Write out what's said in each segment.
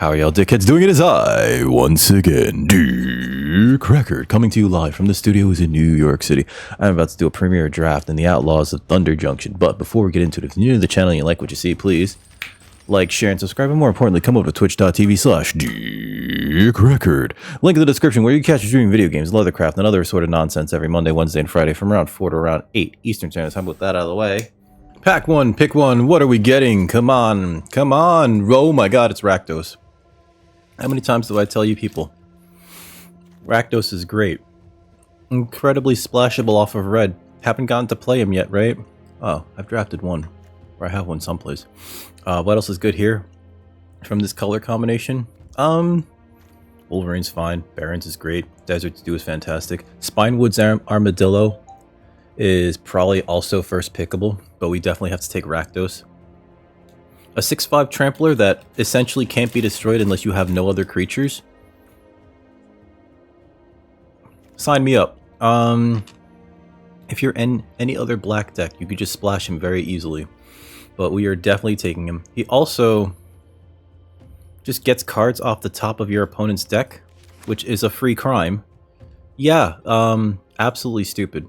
How are y'all dickheads doing? It is I, once again, Dick Record, coming to you live from the studios in New York City. I'm about to do a premiere draft in the Outlaws of Thunder Junction, but before we get into it, if you're new to the channel and you like what you see, please like, share, and subscribe, and more importantly, come over to twitch.tv/Dick Record. Link in the description where you catch your streaming video games, leathercraft, and other assorted nonsense every Monday, Wednesday, and Friday from around 4 to around 8 Eastern Standard Time. With that out of the way, pack one, pick one. What are we getting? Come on, come on. Oh my god, it's Rakdos. How many times do I tell you people? Rakdos is great. Incredibly splashable off of red. Haven't gotten to play him yet, right? Oh, I've drafted one. Or I have one someplace. What else is good here? From this color combination? Wolverine's fine. Barons is great. Desert Stew is fantastic. Spinewood's Armadillo is probably also first pickable, but we definitely have to take Rakdos. A 6/5 trampler that essentially can't be destroyed unless you have no other creatures. Sign me up. If you're in any other black deck, you could just splash him very easily. But we are definitely taking him. He also just gets cards off the top of your opponent's deck, which is a free crime. Yeah, absolutely stupid.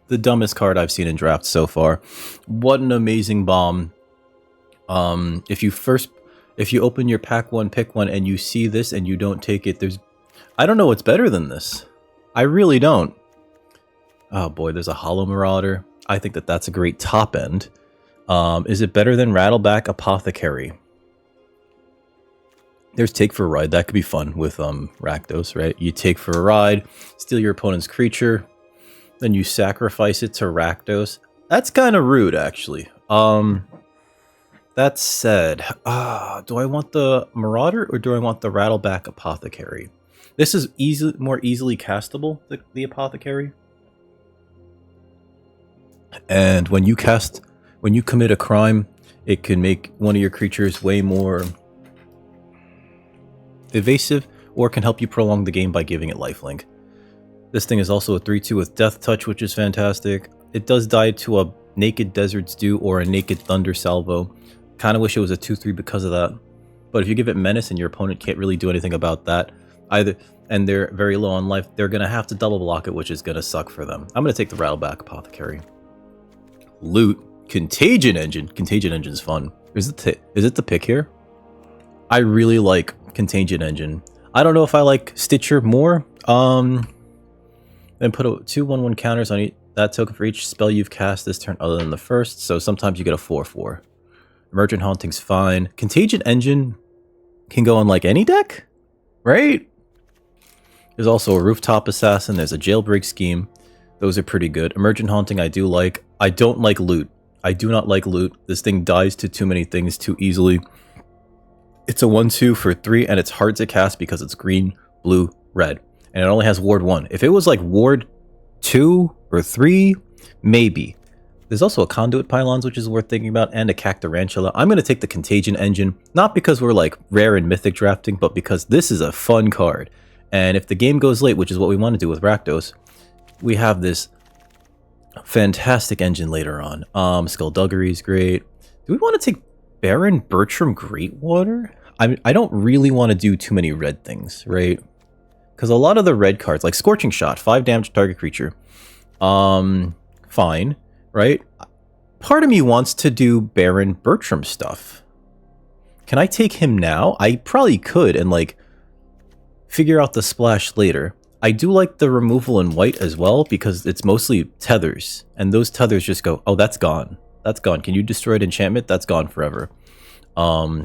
The dumbest card I've seen in drafts so far. What an amazing bomb. If you open your pack one, pick one, and you see this and you don't take it, I don't know what's better than this. I really don't. Oh boy, there's a Hollow Marauder. I think that's a great top end. Is it better than Rattleback Apothecary? There's Take for a Ride. That could be fun with Rakdos, right? You take for a ride, steal your opponent's creature, then you sacrifice it to Rakdos. That's kind of rude, actually. That said, do I want the Marauder or do I want the Rattleback Apothecary? This is more easily castable, the Apothecary. And when you commit a crime, it can make one of your creatures way more evasive, or can help you prolong the game by giving it lifelink. This thing is also a 3/2 with Death Touch, which is fantastic. It does die to a Naked Desert Stew or a Naked Thunder Salvo. Kind of wish it was a 2/3 because of that. But if you give it Menace and your opponent can't really do anything about that either, and they're very low on life, they're going to have to double block it, which is going to suck for them. I'm going to take the Rattleback Apothecary. Loot. Contagion Engine. Contagion Engine's fun. Is it the pick here? I really like Contagion Engine. I don't know if I like Stitcher more. Then put 2 1/1 counters on that token for each spell you've cast this turn other than the first, so sometimes you get a 4/4. Emergent Haunting's fine. Contagion Engine can go on like any deck, right? There's also a Rooftop Assassin. There's a Jailbreak Scheme. Those are pretty good. Emergent Haunting I do like. I don't like Loot. I do not like Loot. This thing dies to too many things too easily. It's a 1/2 for 3, and it's hard to cast because it's green, blue, red. And it only has Ward 1. If it was like Ward 2 or 3, maybe. There's also a Conduit Pylons, which is worth thinking about, and a Cactarantula. I'm going to take the Contagion Engine, not because we're like rare and mythic drafting, but because this is a fun card. And if the game goes late, which is what we want to do with Rakdos, we have this fantastic engine later on. Skullduggery is great. Do we want to take Baron Bertram Greatwater? I don't really want to do too many red things, right? Because a lot of the red cards, like Scorching Shot, 5 damage to target creature, fine, right? Part of me wants to do Baron Bertram stuff. Can I take him now? I probably could and like figure out the splash later. I do like the removal in white as well because it's mostly tethers, and those tethers just go, oh, that's gone. That's gone. Can you destroy an enchantment? That's gone forever.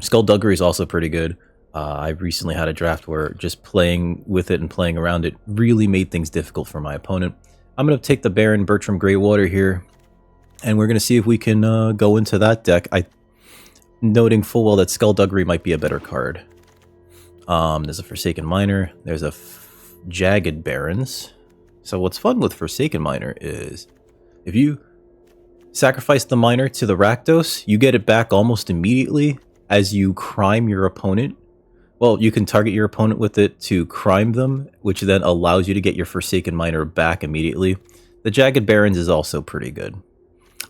Skullduggery is also pretty good. I recently had a draft where just playing with it and playing around it really made things difficult for my opponent. I'm going to take the Baron Bertram Greatwater here, and we're going to see if we can go into that deck. Noting full well that Skullduggery might be a better card. There's a Forsaken Miner. There's a Jagged Barons. So what's fun with Forsaken Miner is if you sacrifice the Miner to the Rakdos, you get it back almost immediately as you crime your opponent. Well, you can target your opponent with it to crime them, which then allows you to get your Forsaken Miner back immediately. The Jagged Barons is also pretty good.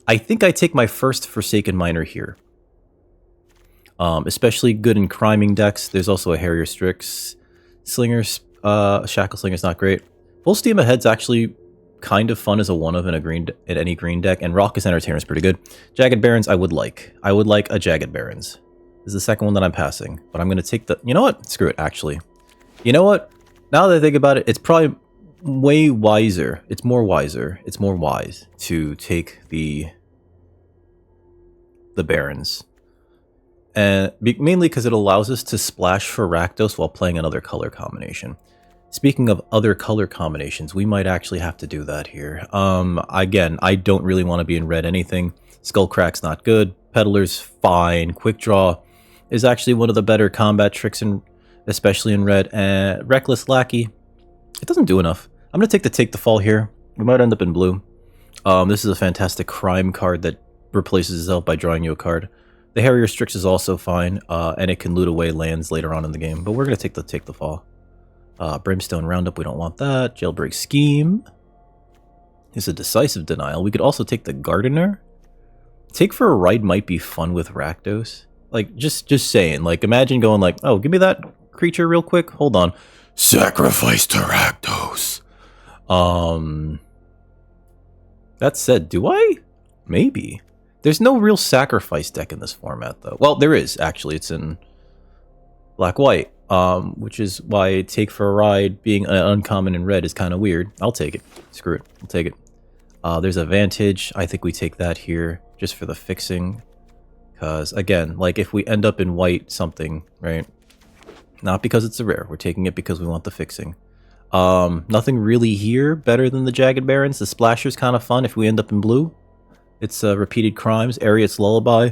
I think I take my first Forsaken Miner here. Especially good in criming decks. There's also a Harrier Strix. Slingers, Shackle Slinger's not great. Full Steam Ahead's actually kind of fun as a one-of in any green deck, and Raucous Entertainer is pretty good. Jagged Barons I would like. I would like a Jagged Barons. This is the second one that I'm passing, but I'm going to take the... You know what? Screw it, actually. You know what? Now that I think about it, it's probably way wiser. It's more wiser. It's more wise to take the Barons. And mainly because it allows us to splash for Rakdos while playing another color combination. Speaking of other color combinations, we might actually have to do that here. Again, I don't really want to be in red anything. Skullcrack's not good. Peddler's fine. Quick Draw is actually one of the better combat tricks, especially in red. And Reckless Lackey, it doesn't do enough. I'm going to take the fall here. We might end up in blue. This is a fantastic crime card that replaces itself by drawing you a card. The Harrier Strix is also fine, and it can loot away lands later on in the game. But we're going to take the fall. Brimstone Roundup, we don't want that. Jailbreak Scheme is a decisive denial. We could also take the Gardener. Take for a Ride might be fun with Rakdos. Like, just saying. Like, imagine going like, oh, give me that creature real quick. Hold on. Sacrifice to Rakdos. That said, do I? Maybe. There's no real sacrifice deck in this format, though. Well, there is, actually. It's in black-white, which is why Take for a Ride being an uncommon in red is kind of weird. I'll take it. Screw it. I'll take it. There's a Vantage. I think we take that here just for the fixing. Because, again, like, if we end up in white something, right? Not because it's a rare. We're taking it because we want the fixing. Nothing really here better than the Jagged Barons. The Splasher's kind of fun if we end up in blue. It's Repeated Crimes, Ariet's Lullaby.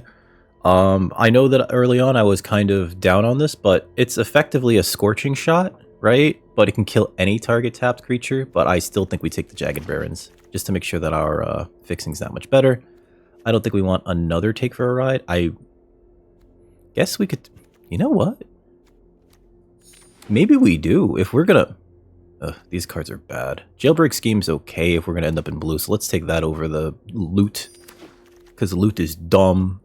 I know that early on I was kind of down on this, but it's effectively a Scorching Shot, right? But it can kill any target tapped creature, but I still think we take the Jagged Barons, just to make sure that our fixing's that much better. I don't think we want another Take for a Ride. I guess we could... You know what? Maybe we do, if we're gonna... these cards are bad. Jailbreak Scheme's okay if we're gonna end up in blue, so let's take that over the loot. Because loot is dumb.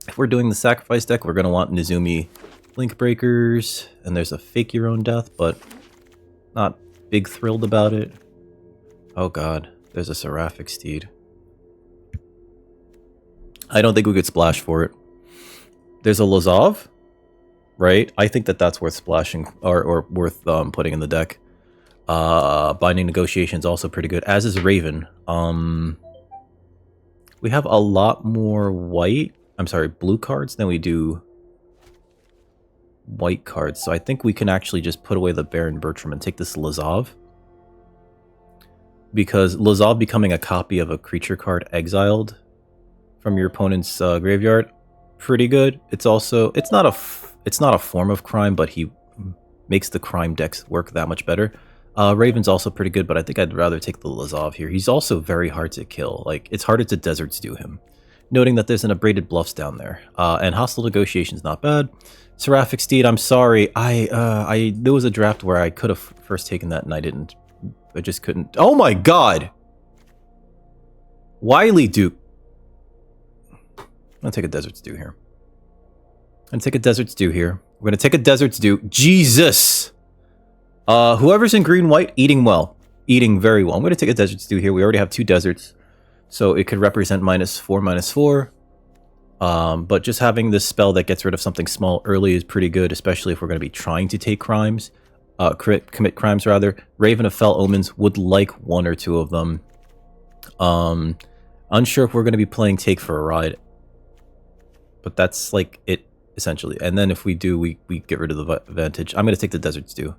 If we're doing the sacrifice deck, we're gonna want Nizumi Link Breakers, and there's a Fake Your Own Death, but not big thrilled about it. Oh god, there's a Seraphic Steed. I don't think we could splash for it. There's a Lazov, right? I think that that's worth splashing, or worth putting in the deck. Binding Negotiation is also pretty good, as is Raven. We have a lot more blue cards than we do white cards. So I think we can actually just put away the Baron Bertram and take this Lazov. Because Lazov becoming a copy of a creature card exiled from your opponent's graveyard, pretty good. It's also, it's not a form of crime, but he makes the crime decks work that much better. Raven's also pretty good, but I think I'd rather take the Lazov here. He's also very hard to kill. Like, it's harder to Desert Stew him. Noting that there's an Abraded Bluffs down there. And Hostile Negotiation's not bad. Seraphic Steed, I'm sorry. There was a draft where I could have first taken that and I didn't. I just couldn't. Oh my god! Wily Duke. I'm gonna take a Desert Stew here. We're gonna take a Desert Stew. Jesus! Whoever's in green-white, eating well. Eating very well. I'm going to take a Desert Stew here. We already have 2 deserts. So it could represent -4/-4. But just having this spell that gets rid of something small early is pretty good, especially if we're going to be trying to take crimes. Commit crimes, rather. Raven of Fell Omens would like 1 or 2 of them. Unsure if we're going to be playing Take for a Ride. But that's like it, essentially. And then if we do, we get rid of the Vantage. I'm going to take the Desert Stew.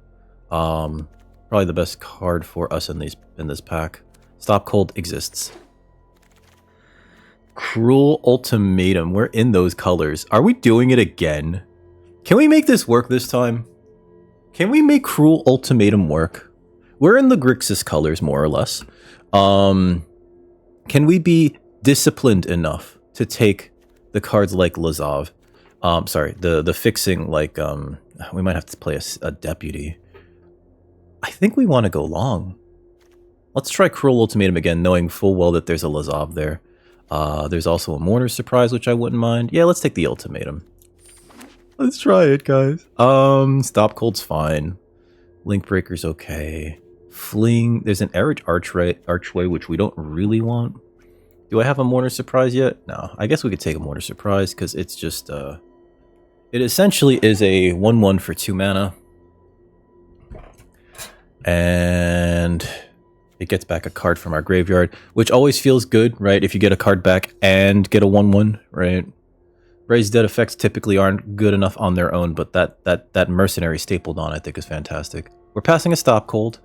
Probably the best card for us in this pack. Stop Cold exists. Cruel Ultimatum. We're in those colors. Are we doing it again? Can we make this work this time? Can we make Cruel Ultimatum work? We're in the Grixis colors, more or less. Can we be disciplined enough to take the cards like Lazov? Sorry, the fixing like, we might have to play a Deputy. I think we want to go long. Let's try Cruel Ultimatum again, knowing full well that there's a Lazov there. There's also a Mourner's Surprise, which I wouldn't mind. Yeah, let's take the Ultimatum. Let's try it, guys. Stop Cold's fine. Link Breaker's okay. Fling, there's an Archway, which we don't really want. Do I have a Mourner's Surprise yet? No, I guess we could take a Mourner's Surprise, because it's just, it essentially is a 1/1 for 2 mana. And it gets back a card from our graveyard, which always feels good, right? If you get a card back and get a 1/1, right? Raised Dead effects typically aren't good enough on their own, but that Mercenary stapled on I think is fantastic. We're passing a Stop Cold.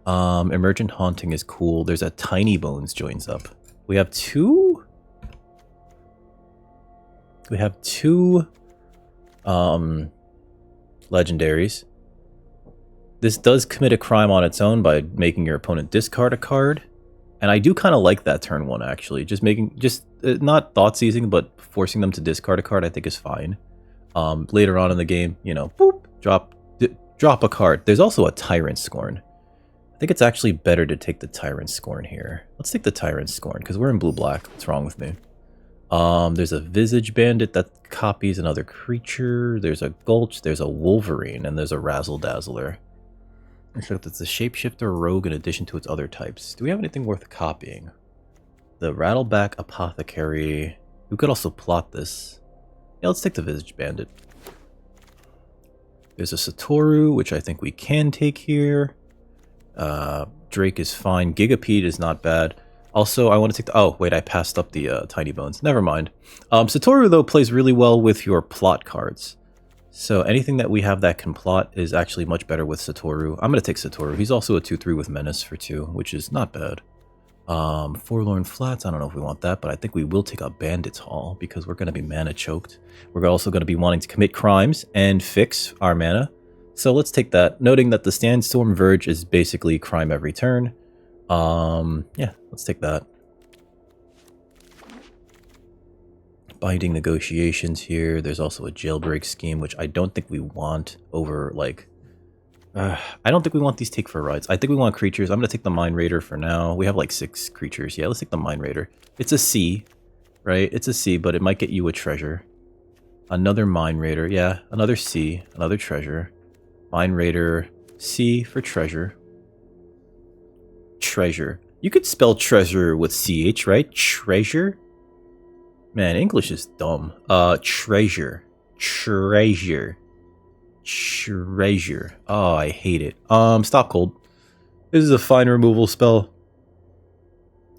Emergent Haunting is cool. There's a Tiny Bones joins up. We have two legendaries. This does commit a crime on its own by making your opponent discard a card. And I do kind of like that turn 1 actually. Just not thought seizing, but forcing them to discard a card I think is fine. Later on in the game, you know, boop, drop a card. There's also a Tyrant Scorn. I think it's actually better to take the Tyrant Scorn here. Let's take the Tyrant Scorn, because we're in blue-black. What's wrong with me? There's a Visage Bandit that copies another creature. There's a Gulch, there's a Wolverine, and there's a Razzle Dazzler. Except it's a Shapeshifter Rogue in addition to its other types. Do we have anything worth copying? The Rattleback Apothecary. We could also plot this. Yeah, let's take the Visage Bandit. There's a Satoru, which I think we can take here. Drake is fine. Gigapede is not bad. Also, I want to take the... Oh, wait, I passed up the Tiny Bones. Never mind. Satoru, though, plays really well with your plot cards. So anything that we have that can plot is actually much better with Satoru. I'm going to take Satoru. He's also a 2/3 with Menace for 2, which is not bad. Forlorn Flats, I don't know if we want that, but I think we will take a Bandit's Hall because we're going to be mana choked. We're also going to be wanting to commit crimes and fix our mana. So let's take that, noting that the Sandstorm Verge is basically crime every turn. Yeah, let's take that. Binding Negotiations here. There's also a Jailbreak Scheme, which I don't think we want over, like... I don't think we want these take for rides. I think we want creatures. I'm going to take the Mind Raider for now. We have like 6 creatures. Yeah, let's take the Mind Raider. It's a C, right? It's a C, but it might get you a treasure. Another Mind Raider. Yeah, another C. Another treasure. Mind Raider. C for treasure. Treasure. You could spell treasure with CH, right? Treasure? Man, English is dumb. Treasure. Treasure. Treasure. Oh, I hate it. Stop Cold. This is a fine removal spell.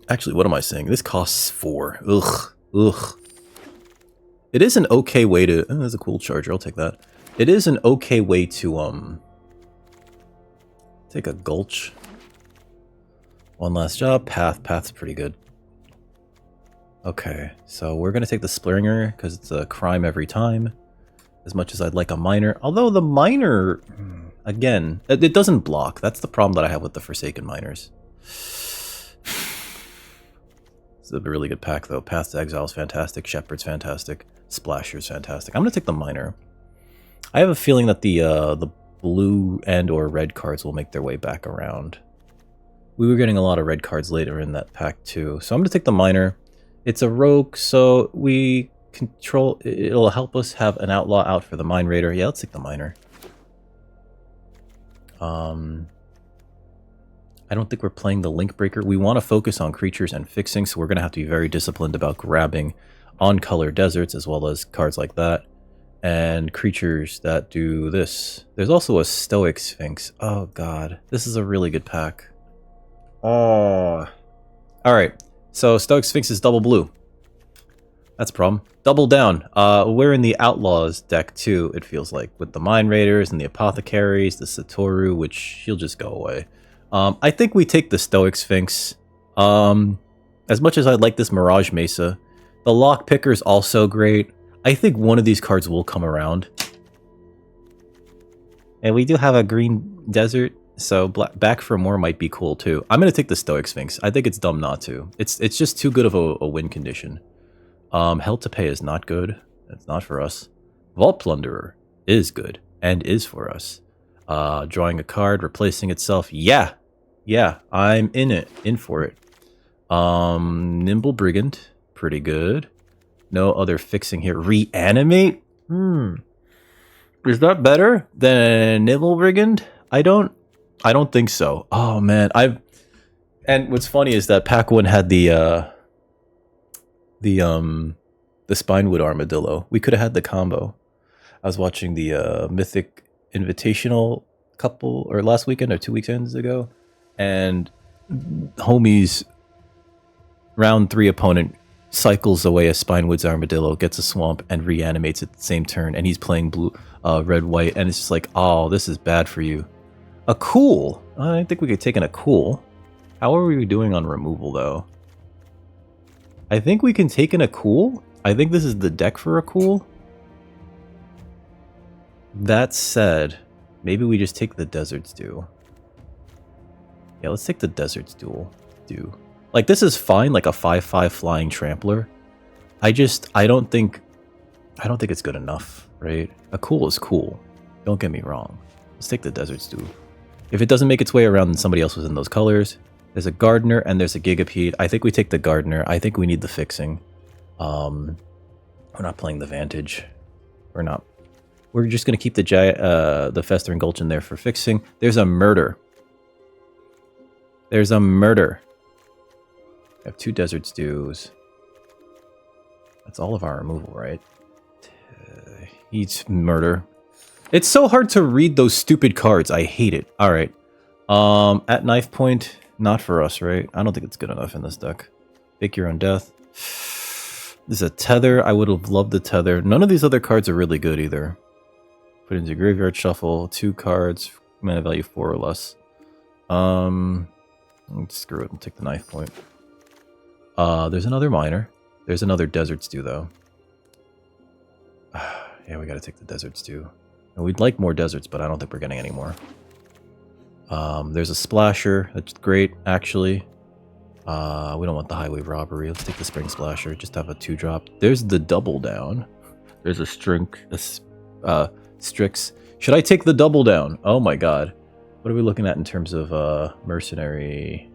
Actually, what am I saying? This costs 4. Ugh. Ugh. It is an okay way to... Oh, that's a cool charger. I'll take that. It is an okay way to, take a Gulch. One last job. Path's pretty good. Okay, so we're going to take the Splinger because it's a crime every time. As much as I'd like a Miner. Although the Miner, again, it doesn't block. That's the problem that I have with the Forsaken Miners. It's a really good pack, though. Path to Exile is fantastic. Shepherd's fantastic. Splasher's fantastic. I'm going to take the Miner. I have a feeling that the blue and or red cards will make their way back around. We were getting a lot of red cards later in that pack, too. So I'm going to take the Miner. It's a rogue, so we control... It'll help us have an outlaw out for the Mind Raider. Yeah, let's take the Miner. I don't think we're playing the Link Breaker. We want to focus on creatures and fixing, so we're going to have to be very disciplined about grabbing on-color deserts, as well as cards like that. And creatures that do this. There's also a Stoic Sphinx. Oh, God. This is a really good pack. Oh. Alright. So, Stoic Sphinx is double blue. That's a problem. Double down. We're in the Outlaws deck, too, it feels like. With the Mind Raiders and the Apothecaries, the Satoru, which she'll just go away. I think we take the Stoic Sphinx. As much as I'd like this Mirage Mesa, the Lockpicker is also great. I think one of these cards will come around. And we do have a green desert, so back for more might be cool too. I'm going to take the Stoic Sphinx. I think it's dumb not to. It's just too good of a win condition. Hell to Pay is not good. It's not for us. Vault Plunderer is good and is for us. Drawing a card, replacing itself. Yeah, I'm in for it. Nimble Brigand, pretty good. No other fixing here. Reanimate? Is that better than Nimble Brigand? I don't think so. Oh man, and what's funny is that pack 1 had the Spinewood Armadillo. We could have had the combo. I was watching the Mythic Invitational last weekend or 2 weekends ago, and homie's round 3 opponent cycles away a Spinewood's Armadillo, gets a swamp, and reanimates at the same turn, and he's playing red white, and it's just like, oh, this is bad for you. A cool. I think we could take in a cool. How are we doing on removal though? I think we can take in a cool. I think this is the deck for a cool. That said, maybe we just take the Desert's Dew. Yeah, let's take the Desert's Dew. Like, this is fine, like a 5/5 flying trampler. I don't think it's good enough, right? A cool is cool. Don't get me wrong. Let's take the Desert's Dew. If it doesn't make its way around, then somebody else was in those colors. There's a Gardener and there's a Gigapede. I think we take the Gardener. I think we need the fixing. We're not playing the Vantage. We're just gonna keep the Festering Gulch in there for fixing. There's a Murder. There's a Murder. I have 2 Desert's Dews. That's all of our removal, right? Eats Murder. It's so hard to read those stupid cards. I hate it. All right. At knife point, not for us, right? I don't think it's good enough in this deck. Fake your own death. This is a Tether. I would have loved the Tether. None of these other cards are really good either. Put into graveyard shuffle. 2 cards. Mana value 4 or less. Screw it. We'll take the knife point. There's another Miner. There's another Desert's Dew though. Yeah, we gotta take the Desert's Dew. And we'd like more deserts, but I don't think we're getting any more. There's a Splasher. That's great, actually. We don't want the Highway Robbery. Let's take the Spring Splasher. Just have a 2-drop. There's the Double Down. There's a Strix. Should I take the Double Down? Oh my god. What are we looking at in terms of Mercenary,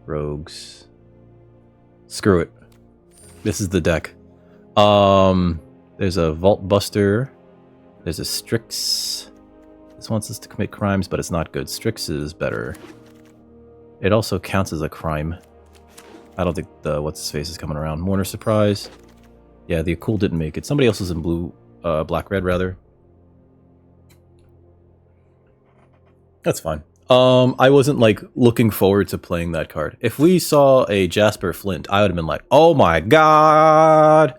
Rogues? Screw it. This is the deck. There's a Vault Buster. There's a Strix. This wants us to commit crimes, but it's not good. Strix is better. It also counts as a crime. I don't think the what's-his-face is coming around. Mourner Surprise. Yeah, the Cool didn't make it. Somebody else is in blue, black-red, rather. That's fine. I wasn't, like, looking forward to playing that card. If we saw a Jasper Flint, I would have been like, oh my god!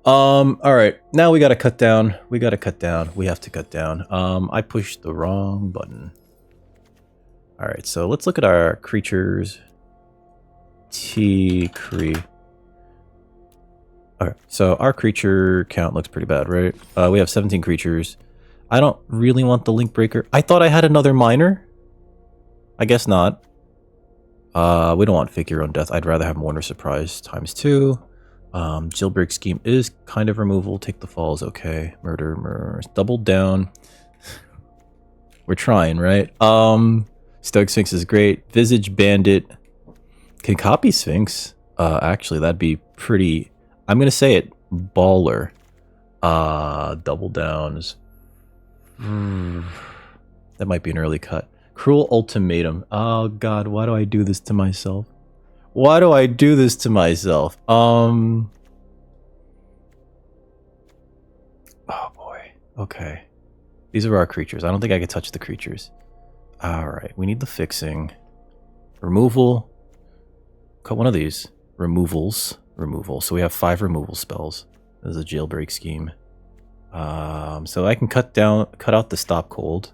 Alright, now we gotta cut down. We have to cut down. I pushed the wrong button. Alright, so let's look at our creatures. Alright, so our creature count looks pretty bad, right? We have 17 creatures. I don't really want the Link Breaker. I thought I had another Miner. I guess not. We don't want Fake Your Own Death. I'd rather have Mourner Surprise ×2. Jailbreak Scheme is kind of removal. Take the Fall is okay. Murder. Double Down. We're trying, right? Stoic Sphinx is great. Visage Bandit. Can copy Sphinx. Actually, that'd be pretty... I'm going to say it. Baller. Double Downs. That might be an early cut. Cruel Ultimatum. Oh god, why do I do this to myself? Why do I do this to myself? Oh boy. Okay. These are our creatures. I don't think I can touch the creatures. Alright, we need the fixing. Removal. Cut one of these. Removals. Removal. So we have 5 removal spells. There's a Jailbreak Scheme. So I can cut out the Stop Cold.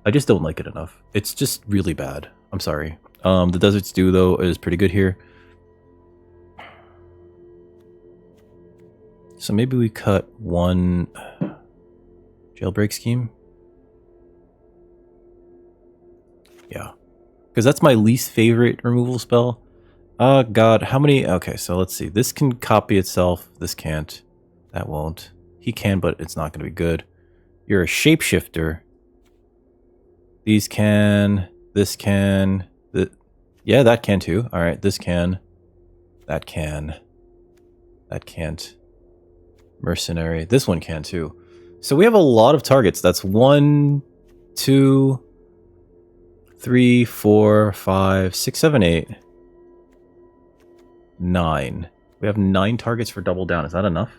I just don't like it enough. It's just really bad. I'm sorry. The Desert's Dew, though, is pretty good here. So maybe we cut one Jailbreak Scheme. Yeah. Because that's my least favorite removal spell. Oh, God. How many? Okay, so let's see. This can copy itself. This can't. That won't. He can, but it's not going to be good. You're a Shapeshifter. These can. This can. Yeah, that can too. Alright, this can. That can. That can't. Mercenary. This one can too. So we have a lot of targets. That's 1, 2, 3, 4, 5, 6, 7, 8, 9. We have 9 targets for double down. Is that enough?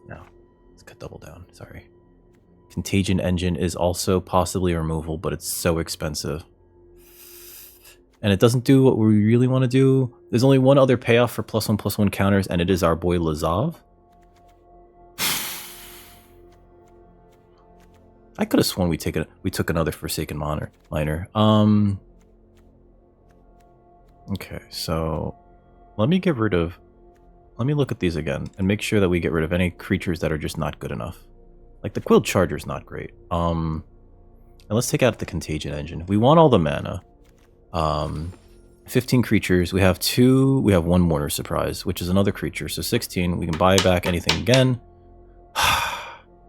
No. Let's cut double down. Sorry. Contagion Engine is also possibly removal, but it's so expensive. And it doesn't do what we really want to do. There's only one other payoff for +1/+1 counters, and it is our boy Lazav. I could have sworn we took another Forsaken Miner. Okay, so let me look at these again and make sure that we get rid of any creatures that are just not good enough. Like the Quilled Charger's not great. And let's take out the Contagion Engine. We want all the mana. 15 creatures. We have 1 Mourner Surprise, which is another creature. So 16. We can buy back anything again.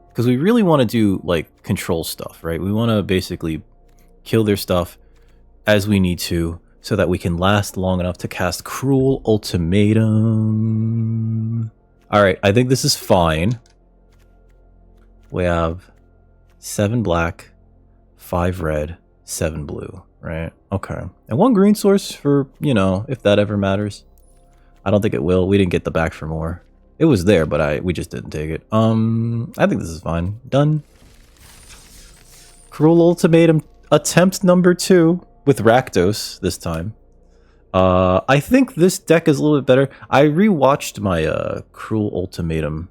Because we really want to do, like, control stuff, right? We want to basically kill their stuff as we need to, so that we can last long enough to cast Cruel Ultimatum. Alright, I think this is fine. We have 7 black, 5 red, 7 blue, right? Okay. And 1 green source for, you know, if that ever matters. I don't think it will. We didn't get the back for more. It was there, but we just didn't take it. I think this is fine. Done. Cruel Ultimatum attempt number 2 with Rakdos this time. I think this deck is a little bit better. I rewatched my Cruel Ultimatum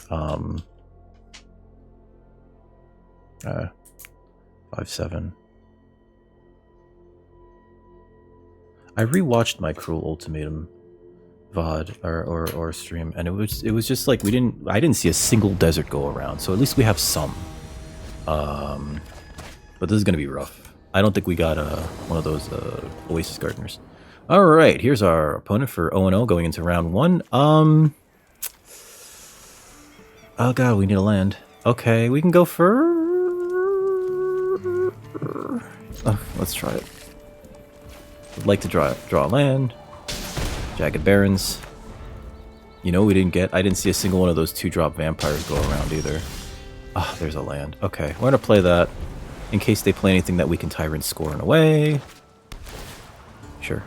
5-7. I rewatched my Cruel Ultimatum VOD or stream, and it was just like I didn't see a single desert go around, so at least we have some. But this is gonna be rough. I don't think we got one of those Oasis Gardeners. Alright, here's our opponent for 0-0 going into round 1. Oh god, we need a land. Okay, we can go for... Oh, let's try it. Would like to draw a land. Jagged Barrens. You know, I didn't see a single one of those 2-drop vampires go around either. Ah, there's a land. Okay, we're gonna play that in case they play anything that we can Tyrant score in a way. Sure.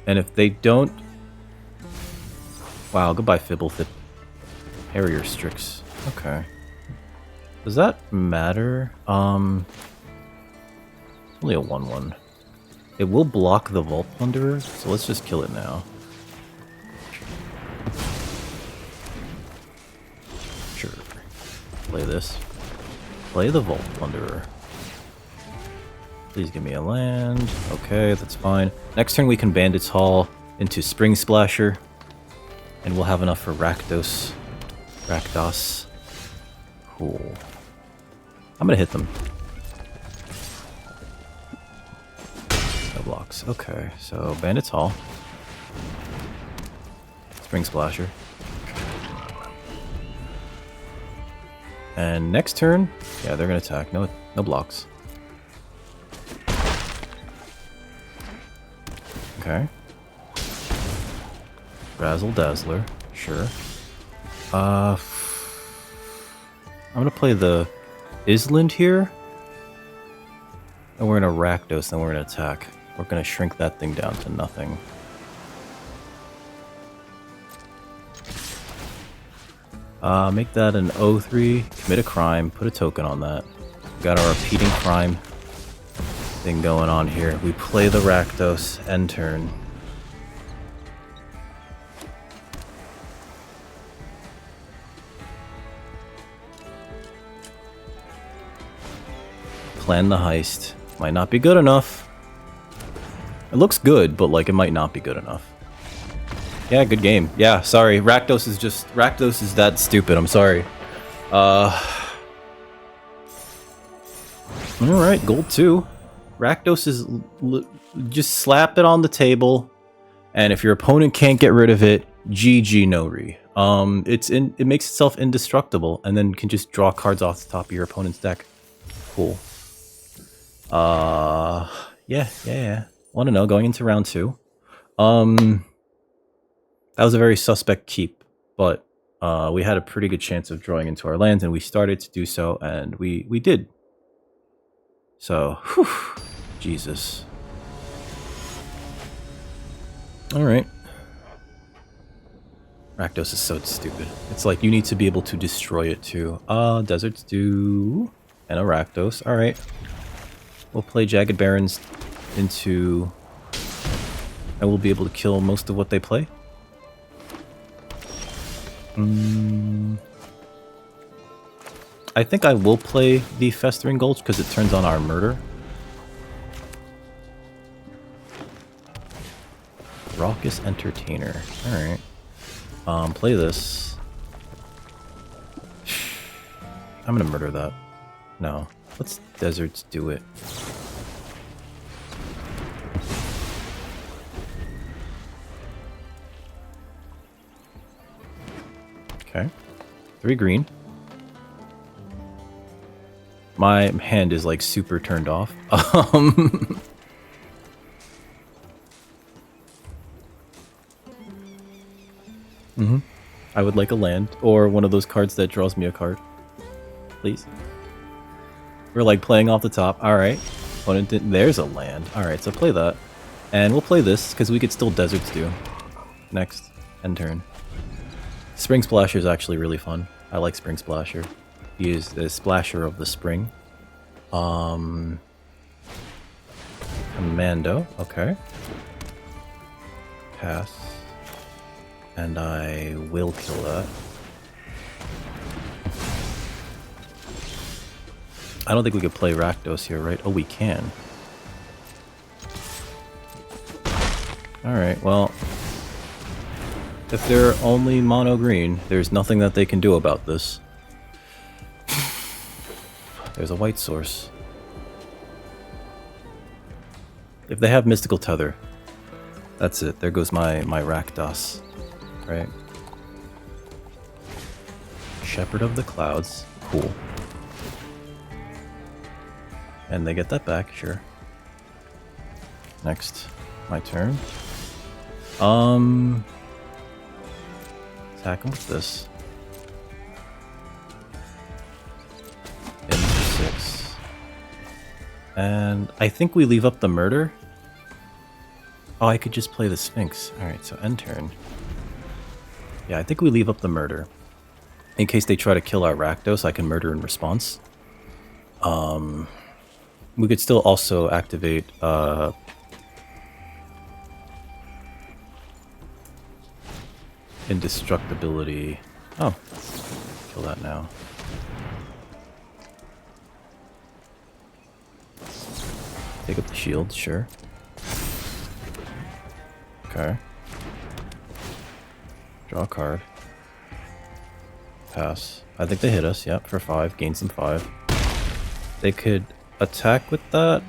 And if they don't... Wow, goodbye Fibblethip. Harrier Strix. Okay. Does that matter? Only a 1/1. It will block the Vault Plunderer, so let's just kill it now. Sure. Play this. Play the Vault Plunderer. Please give me a land. Okay, that's fine. Next turn we can Bandit's Haul into Spring Splasher. And we'll have enough for Rakdos. Rakdos. Cool. I'm gonna hit them. No blocks. Okay, so Bandit's Haul. Spring Splasher. And next turn, yeah, they're gonna attack. No blocks. Okay. Razzle Dazzler, sure. I'm gonna play the Island here. And we're gonna Rakdos, then we're gonna attack. We're gonna shrink that thing down to nothing. Make that an 0-3, commit a crime, put a token on that. We got our repeating crime thing going on here. We play the Rakdos, end turn. Plan the heist. Might not be good enough. It looks good, but like it might not be good enough. Yeah, good game. Yeah, sorry. Rakdos is that stupid. I'm sorry. Alright, gold 2. Rakdos is... just slap it on the table. And if your opponent can't get rid of it, GG Maury. It makes itself indestructible, and then can just draw cards off the top of your opponent's deck. Cool. Yeah. Want to know, going into round 2. That was a very suspect keep, but we had a pretty good chance of drawing into our lands, and we started to do so, and we did. So, whew, Jesus. Alright. Rakdos is so stupid. It's like, you need to be able to destroy it too. Deserts do... and a Rakdos. Alright. We'll play Jagged Barrens into... and we'll be able to kill most of what they play. I think I will play the Festering Gulch because it turns on our murder. Raucous Entertainer. Alright. Play this. I'm gonna murder that. No. Let's Deserts do it. Okay. 3 green. My hand is like super turned off. I would like a land, or one of those cards that draws me a card. Please. We're like playing off the top. Alright. There's a land. Alright, so play that. And we'll play this, because we could still Deserts do. Next. End turn. Spring Splasher is actually really fun. I like Spring Splasher. He is the splasher of the spring. Commando. Okay. Pass. And I will kill that. I don't think we could play Rakdos here, right? Oh, we can. Alright, well... if they're only mono green, there's nothing that they can do about this. There's a white source. If they have Mystical Tether, that's it. There goes my Rakdos. Right. Shepherd of the Clouds. Cool. And they get that back, sure. Next. My turn. Attack him with this. Into 6. And I think we leave up the murder. Oh, I could just play the Sphinx. Alright, so end turn. Yeah, I think we leave up the murder. In case they try to kill our Rakdos, I can murder in response. We could still also activate Indestructibility. Oh, kill that now. Take up the shield, sure. Okay. Draw a card. Pass. I think they hit us, yep, for 5. Gain some 5. They could attack with that.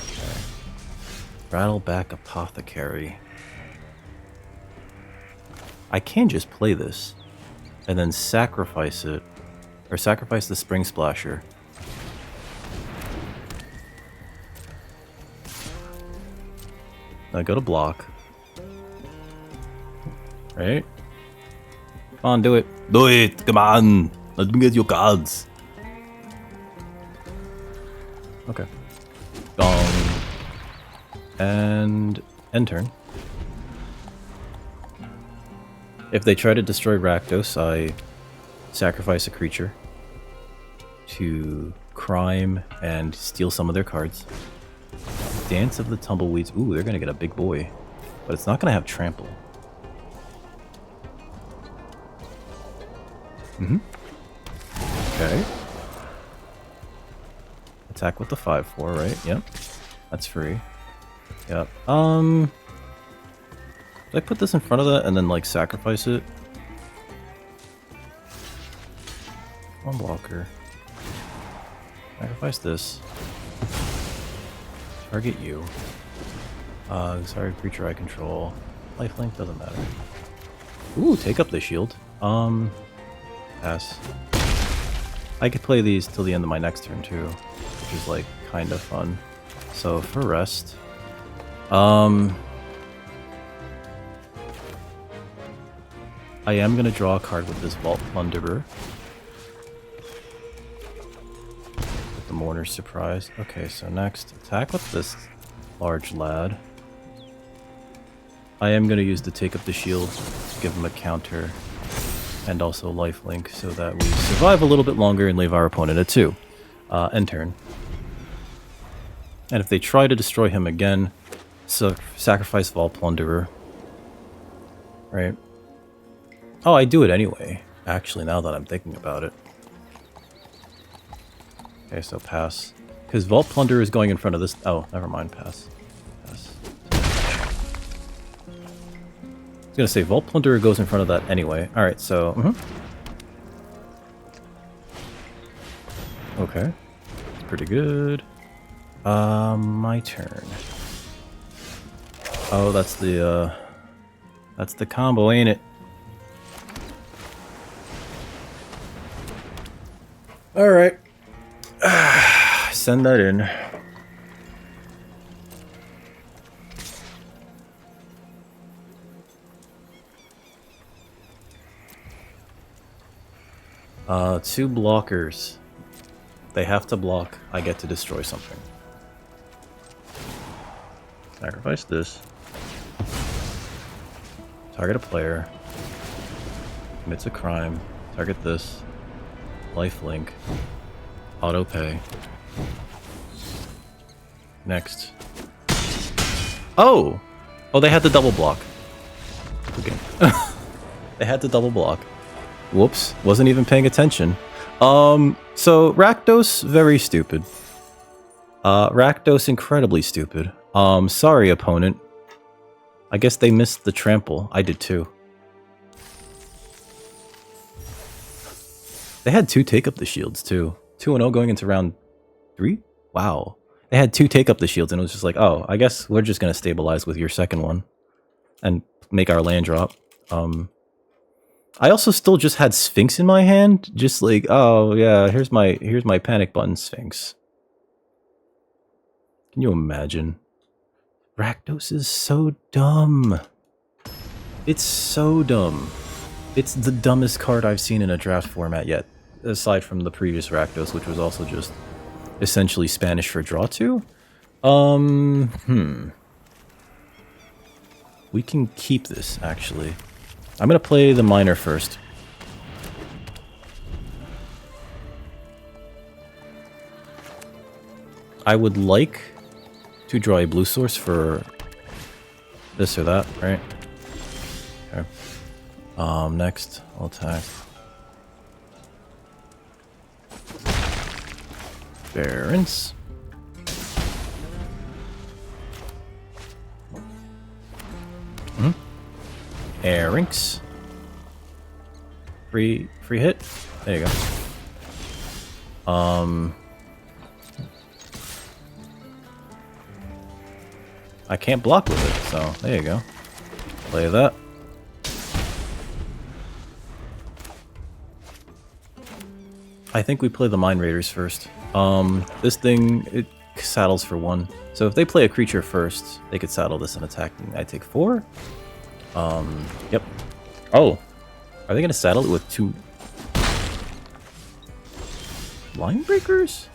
Okay. Rattleback Apothecary. I can just play this. And then sacrifice it. Or sacrifice the Spring Splasher. Now go to block. Right? Come on, do it. Do it! Come on! Let me get your cards. Okay. Gong. And end turn. If they try to destroy Rakdos, I sacrifice a creature to crime and steal some of their cards. Dance of the Tumbleweeds. Ooh, they're gonna get a big boy. But it's not gonna have trample. Okay. Attack with the 5/4, right? Yep. That's free. Yep. Did I put this in front of that and then like sacrifice it? One blocker. Sacrifice this. Target you. Sorry, creature I control. Lifelink doesn't matter. Ooh, take up the shield. Pass. I could play these till the end of my next turn too, which is like kind of fun. So for rest, I am going to draw a card with this Vault Plunderer. With the Mourner's Surprise. Okay, so next, attack with this large lad. I am going to use the Take Up the Shield to give him a counter and also lifelink so that we survive a little bit longer and leave our opponent at 2. End turn. And if they try to destroy him again, so sacrifice Vault Plunderer. Right? Oh, I do it anyway. Actually, now that I'm thinking about it. Okay, so pass. Because Vault Plunderer is going in front of this... Oh, never mind, pass. Pass. I was going to say, Vault Plunderer goes in front of that anyway. Alright, so... Okay. It's pretty good. My turn. Oh, that's the combo, ain't it? Alright. Send that in. Two blockers. They have to block. I get to destroy something. Sacrifice this. Target a player. Commits a crime. Target this. Lifelink. Auto pay. Next. Oh! Oh, they had the double block. Okay. They had the double block. Whoops. Wasn't even paying attention. So Rakdos, very stupid. Rakdos, incredibly stupid. Sorry, opponent. I guess they missed the trample. I did too. They had 2 take up the shields too. 2-0 going into round 3? Wow. They had 2 take up the shields and it was just like, oh, I guess we're just gonna stabilize with your second one. And make our land drop. I also still just had Sphinx in my hand. Just like, oh yeah, here's my panic button Sphinx. Can you imagine? Rakdos is so dumb. It's so dumb. It's the dumbest card I've seen in a draft format yet. Aside from the previous Rakdos, which was also just essentially Spanish for draw 2. We can keep this, actually. I'm gonna play the miner first. I would like to draw a blue source for this or that, right? Okay. Next, I'll attack. Barons. Erinx. Free hit? There you go. I can't block with it, so there you go. Play that. I think we play the Mind Raiders first. This thing, it saddles for 1. So if they play a creature first, they could saddle this and attack me. I take 4. Yep. Oh. Are they gonna saddle it with 2 line breakers?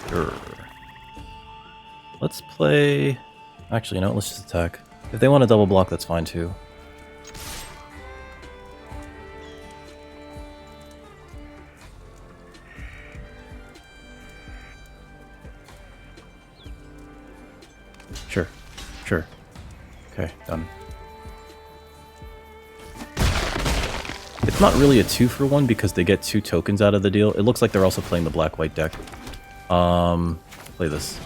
Sure. Let's play... Actually, no, let's just attack. If they want to double block, that's fine too. Sure. Sure. Okay, done. It's not really a 2-for-1 because they get 2 tokens out of the deal. It looks like they're also playing the black-white deck. Play this.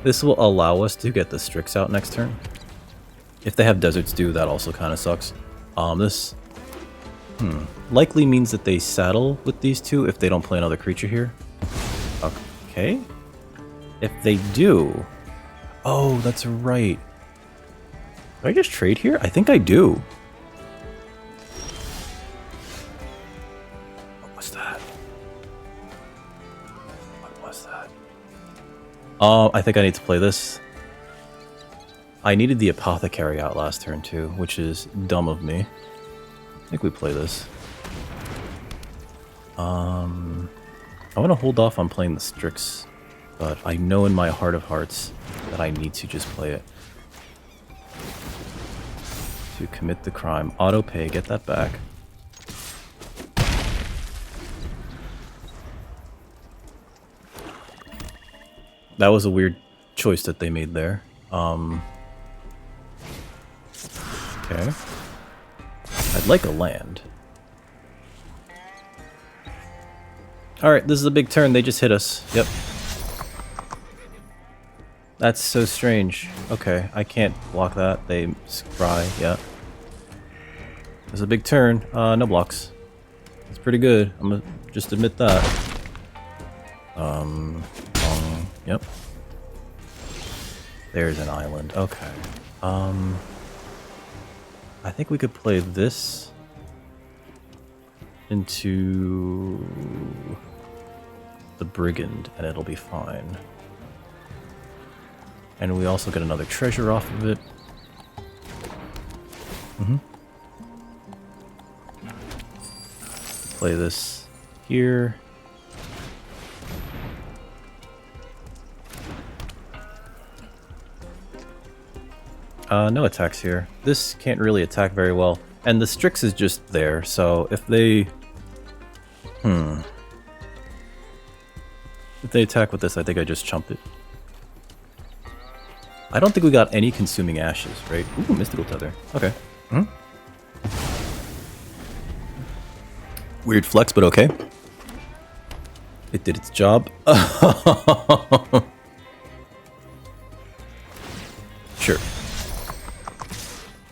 This will allow us to get the Strix out next turn. If they have Desert's Dew, that also kind of sucks. This... likely means that they saddle with these 2 if they don't play another creature here. Okay. If they do... Oh, that's right. Do I just trade here? I think I do. What was that? What was I think I need to play this. I needed the Apothecary out last turn too, which is dumb of me. I think we play this. I want to hold off on playing the Strix, but I know in my heart of hearts that I need to just play it. To commit the crime. Auto pay, get that back. That was a weird choice that they made there. Okay. I'd like a land. Alright, this is a big turn. They just hit us. Yep. That's so strange. Okay, I can't block that. They scry. Yeah. It's a big turn. No blocks. It's pretty good. I'm gonna just admit that. Yep. There's an island. Okay. I think we could play this into the Brigand, and it'll be fine. And we also get another treasure off of it. Play this here. No attacks here. This can't really attack very well. And the Strix is just there, so if they... If they attack with this, I think I just chump it. I don't think we got any Consuming Ashes, right? Ooh, Mystical Tether. Okay. Weird flex, but okay. It did its job. Sure.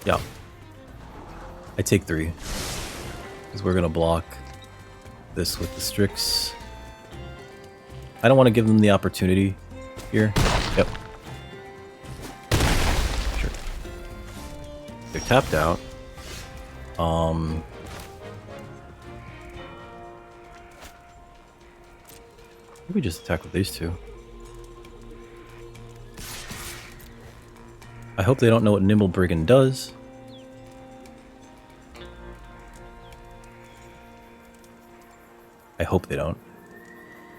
Yeah. I take 3. Because we're going to block this with the Strix. I don't want to give them the opportunity here. Yep. Sure. They're tapped out. Maybe just attack with these two. I hope they don't know what Nimble Brigand does. I hope they don't.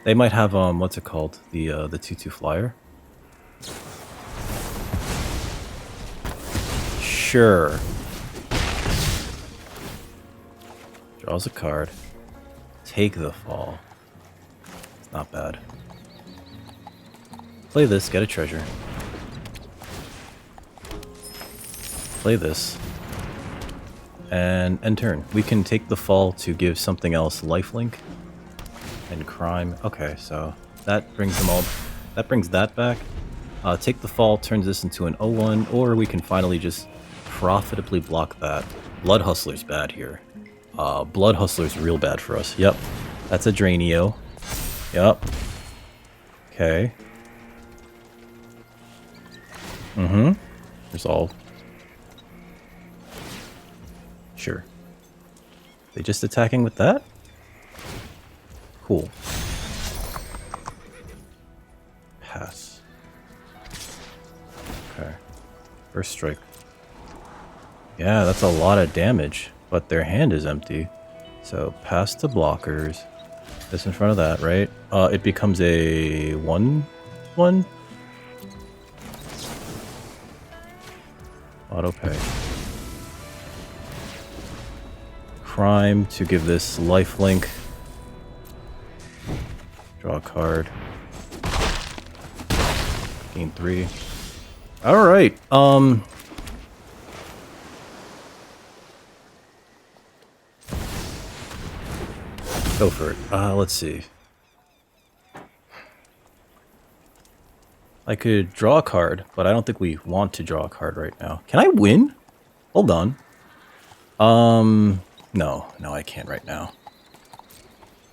They might have what's it called? The 2/2 flyer. Sure. Draws a card. Take the fall. It's not bad. Play this, get a treasure. Play this. And end turn. We can take the fall to give something else lifelink. And crime. Okay, so that brings them all. That brings that back. Take the fall, turns this into an 0/1, or we can finally just profitably block that. Blood Hustler's bad here. Blood Hustler's real bad for us. Yep, that's a Drainio. Yep. Okay. Resolve. Sure. They just attacking with that? Cool. Pass. Okay. First strike. Yeah, that's a lot of damage, but their hand is empty. So pass to blockers. This in front of that, right? It becomes a 1/1. Auto pay. Crime to give this lifelink. Draw a card. Gain 3. Alright, go for it. Let's see. I could draw a card, but I don't think we want to draw a card right now. Can I win? Hold on. No, I can't right now.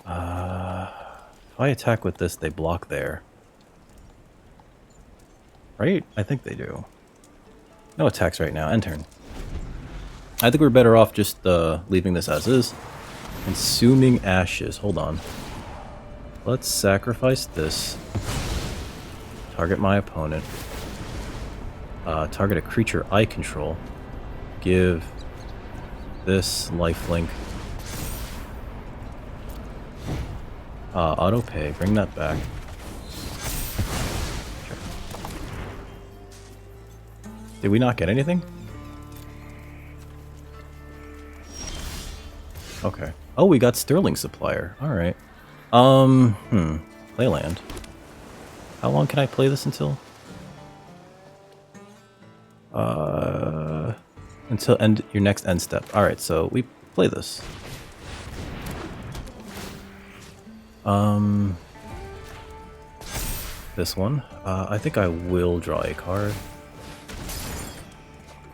If I attack with this, they block there. Right? I think they do. No attacks right now. End turn. I think we're better off just leaving this as is. Consuming Ashes. Hold on. Let's sacrifice this. Target my opponent. Target a creature I control. Give this lifelink. Auto pay. Bring that back. Sure. Did we not get anything? Okay. Oh, we got Sterling Supplier. Alright. Play land. How long can I play this until? Until your next end step. Alright, so we play this. This one. I think I will draw a card.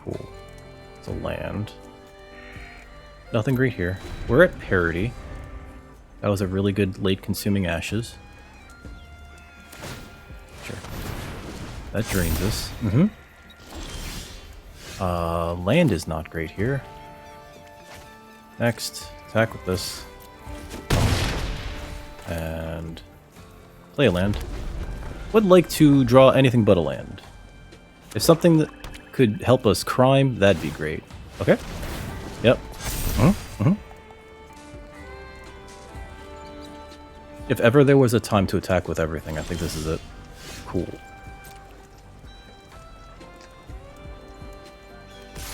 Cool. It's a land. Nothing great here. We're at parity. That was a really good late consuming ashes. Sure. That drains us. Land is not great here. Next, attack with this. And play a land. Would like to draw anything but a land. If something that could help us crime, that'd be great. Okay? Yep. If ever there was a time to attack with everything, I think this is it. Cool.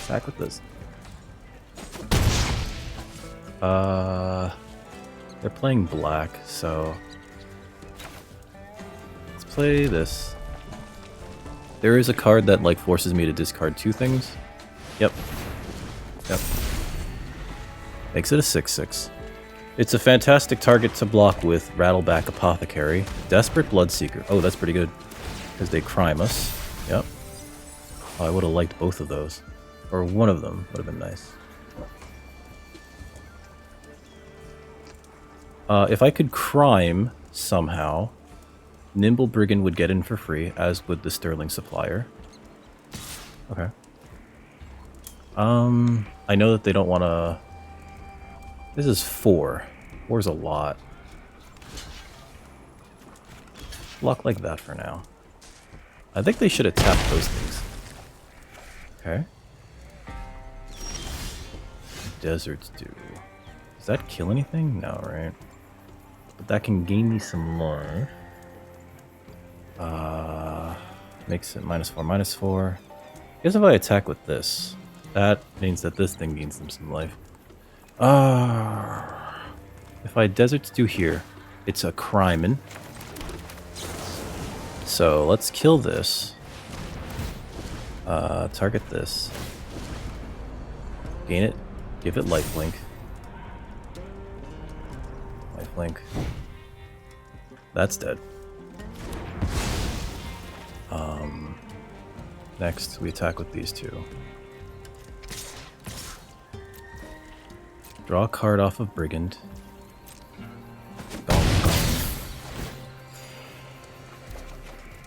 Attack with this. They're playing black, so let's play this. There is a card that like forces me to discard 2 things. Yep. Makes it a 6/6. It's a fantastic target to block with Rattleback Apothecary. Desperate Bloodseeker. Oh, that's pretty good. Because they crime us. Yep. Oh, I would have liked both of those. Or one of them would have been nice. If I could crime somehow, Nimble Brigand would get in for free, as would the Sterling Supplier. Okay. I know that they don't want to... This is 4. 4's a lot. Block like that for now. I think they should attack those things. Okay. Deserts do. Does that kill anything? No, right? But that can gain me some life. Makes it -4/-4. I guess if I attack with this, that means that this thing gains them some life. If I Deserts do here, it's a Crimin. So let's kill this. Target this. Gain it. Give it lifelink. Lifelink. That's dead. Next, we attack with these 2. Draw a card off of Brigand.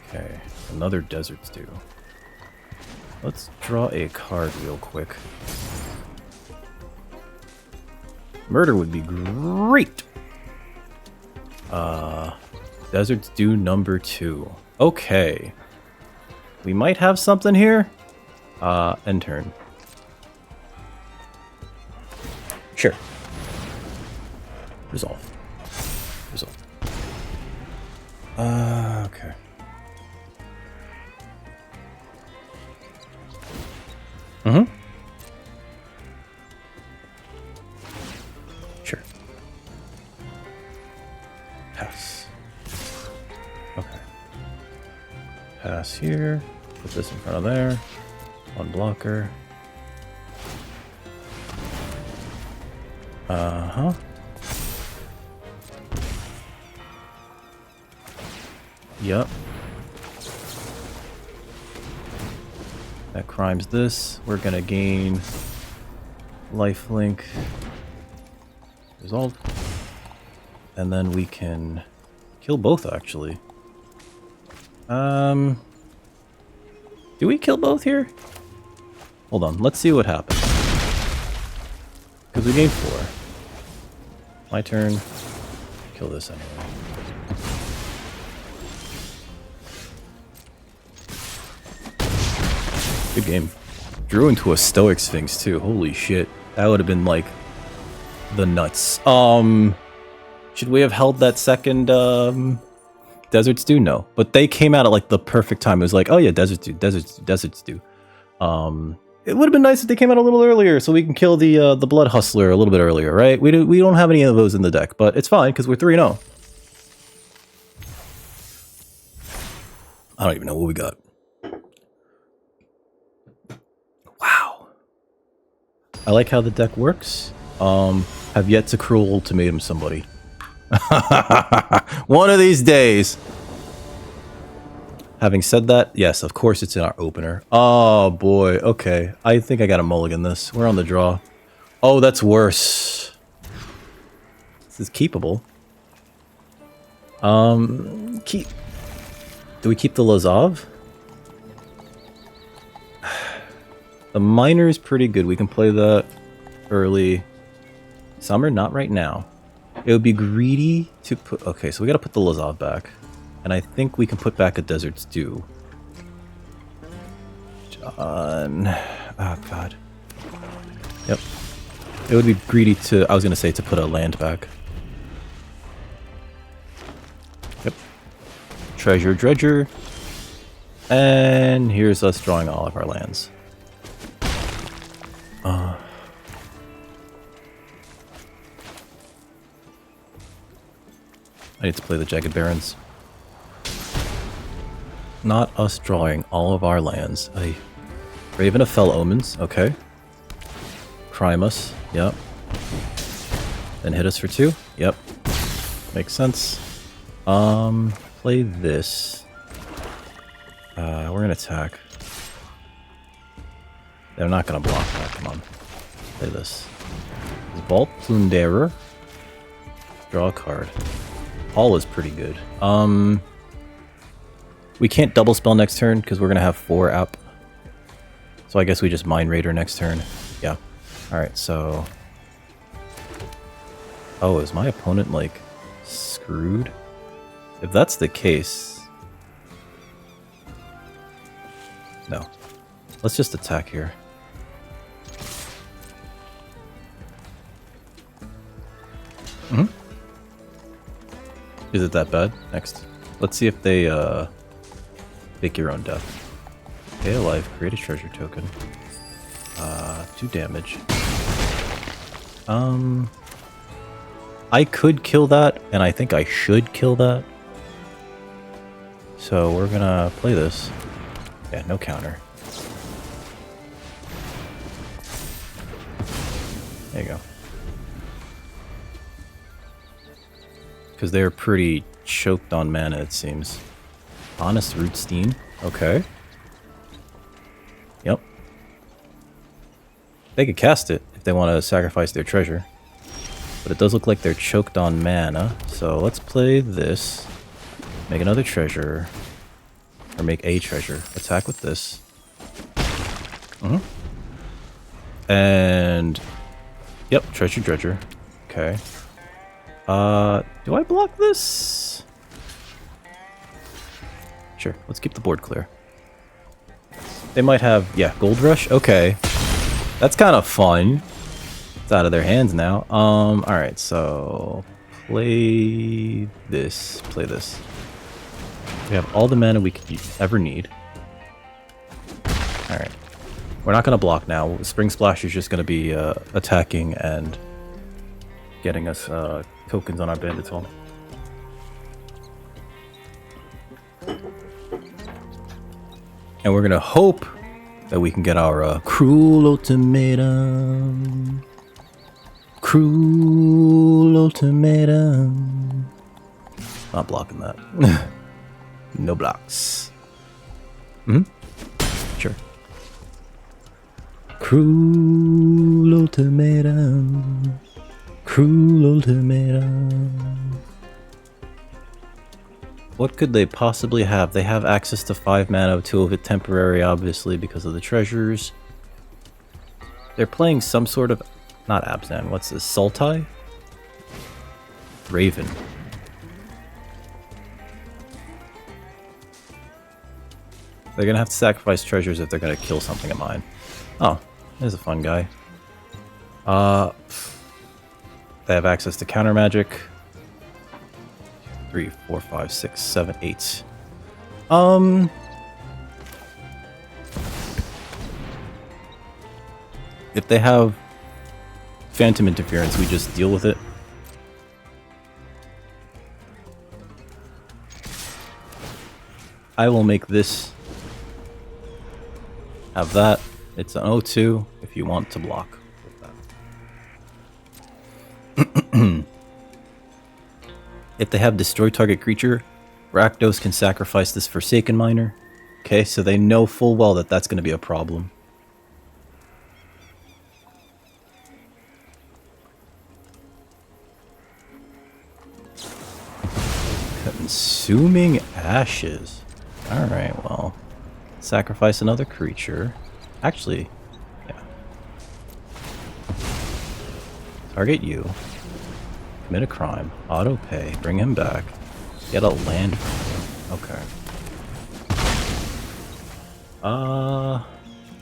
Okay, another Deserts do. Let's draw a card real quick. Murder would be great! Deserts do number 2. Okay. We might have something here. End turn. Sure. Resolve. Okay. Sure. Pass. Okay. Pass here. Put this in front of there. 1 blocker. Yep. That crimes this. We're gonna gain lifelink. Resolve. And then we can kill both, actually. Do we kill both here? Hold on, let's see what happens. Because we gained 4. My turn. Kill this anyway. Good game. Drew into a Stoic Sphinx too. Holy shit. That would have been like the nuts. Should we have held that second Desert Stew? No. But they came out at like the perfect time. It was like, oh yeah, Desert Stew, Desert Stew, Desert Stew. It would have been nice if they came out a little earlier so we can kill the Blood Hustler a little bit earlier, right? We don't have any of those in the deck, but it's fine because we're 3-0. I don't even know what we got. Wow. I like how the deck works. Have yet to Cruel Ultimatum somebody. One of these days. Having said that, yes, of course it's in our opener. Oh boy, okay. I think I got a mulligan this. We're on the draw. Oh, that's worse. This is keepable. Do we keep the Lazov? The Miner is pretty good. We can play that early. Summer, not right now. It would be greedy to put... Okay, so we gotta put the Lazov back. And I think we can put back a Desert Stew. John... Oh, God. Yep. It would be greedy to... I was gonna say to put a land back. Yep. Treasure Dredger. And here's us drawing all of our lands. I need to play the Jagged Barrens. Not us drawing all of our lands. Raven of Fell Omens, okay. Crime us, yep. Then hit us for 2, yep. Makes sense. Play this. We're gonna attack. They're not gonna block that, come on. Play this. Vault Plunderer. Draw a card. All is pretty good. We can't double spell next turn because we're gonna have 4 up. So I guess we just Mind Raider next turn. Yeah. Alright, so... Oh, is my opponent, like, screwed? If that's the case... No. Let's just attack here. Mm-hmm. Is it that bad? Next. Let's see if they, fake your own death. Stay alive, create a treasure token. 2 damage. I could kill that, and I think I should kill that. So we're gonna play this. Yeah, no counter. There you go. Because they're pretty choked on mana, it seems. Honest Rootstein. Okay. Yep. They could cast it if they want to sacrifice their treasure. But it does look like they're choked on mana. So let's play this. Make another treasure. Or make a treasure. Attack with this. And... Yep, Treasure Dredger. Okay. Do I block this? Sure, let's keep the board clear. They might have, yeah, Gold Rush? Okay. That's kind of fun. It's out of their hands now. Alright, so... Play this. Play this. We have all the mana we could ever need. Alright. We're not going to block now. Spring Splash is just going to be attacking and getting us tokens on our Bandit's Hall. And we're going to hope that we can get our Cruel Ultimatum. Cruel Ultimatum. Not blocking that. No blocks. Sure. Cruel Ultimatum. Cruel Ultimatum. What could they possibly have? They have access to 5 mana, 2 of it temporary, obviously, because of the treasures. They're playing some sort of... Not Abzan, what's this? Sultai? Raven. They're gonna have to sacrifice treasures if they're gonna kill something of mine. Oh, there's a fun guy. They have access to counter magic. 3, 4, 5, 6, 7, 8. If they have phantom interference, we just deal with it. I will make this have that. It's an O2 if you want to block with that. If they have destroy target creature, Rakdos can sacrifice this Forsaken Miner. Okay, so they know full well that that's going to be a problem. Consuming Ashes. Alright, well. Sacrifice another creature. Actually, yeah. Target you. Commit a crime. Auto pay. Bring him back. Get a land from him. Okay.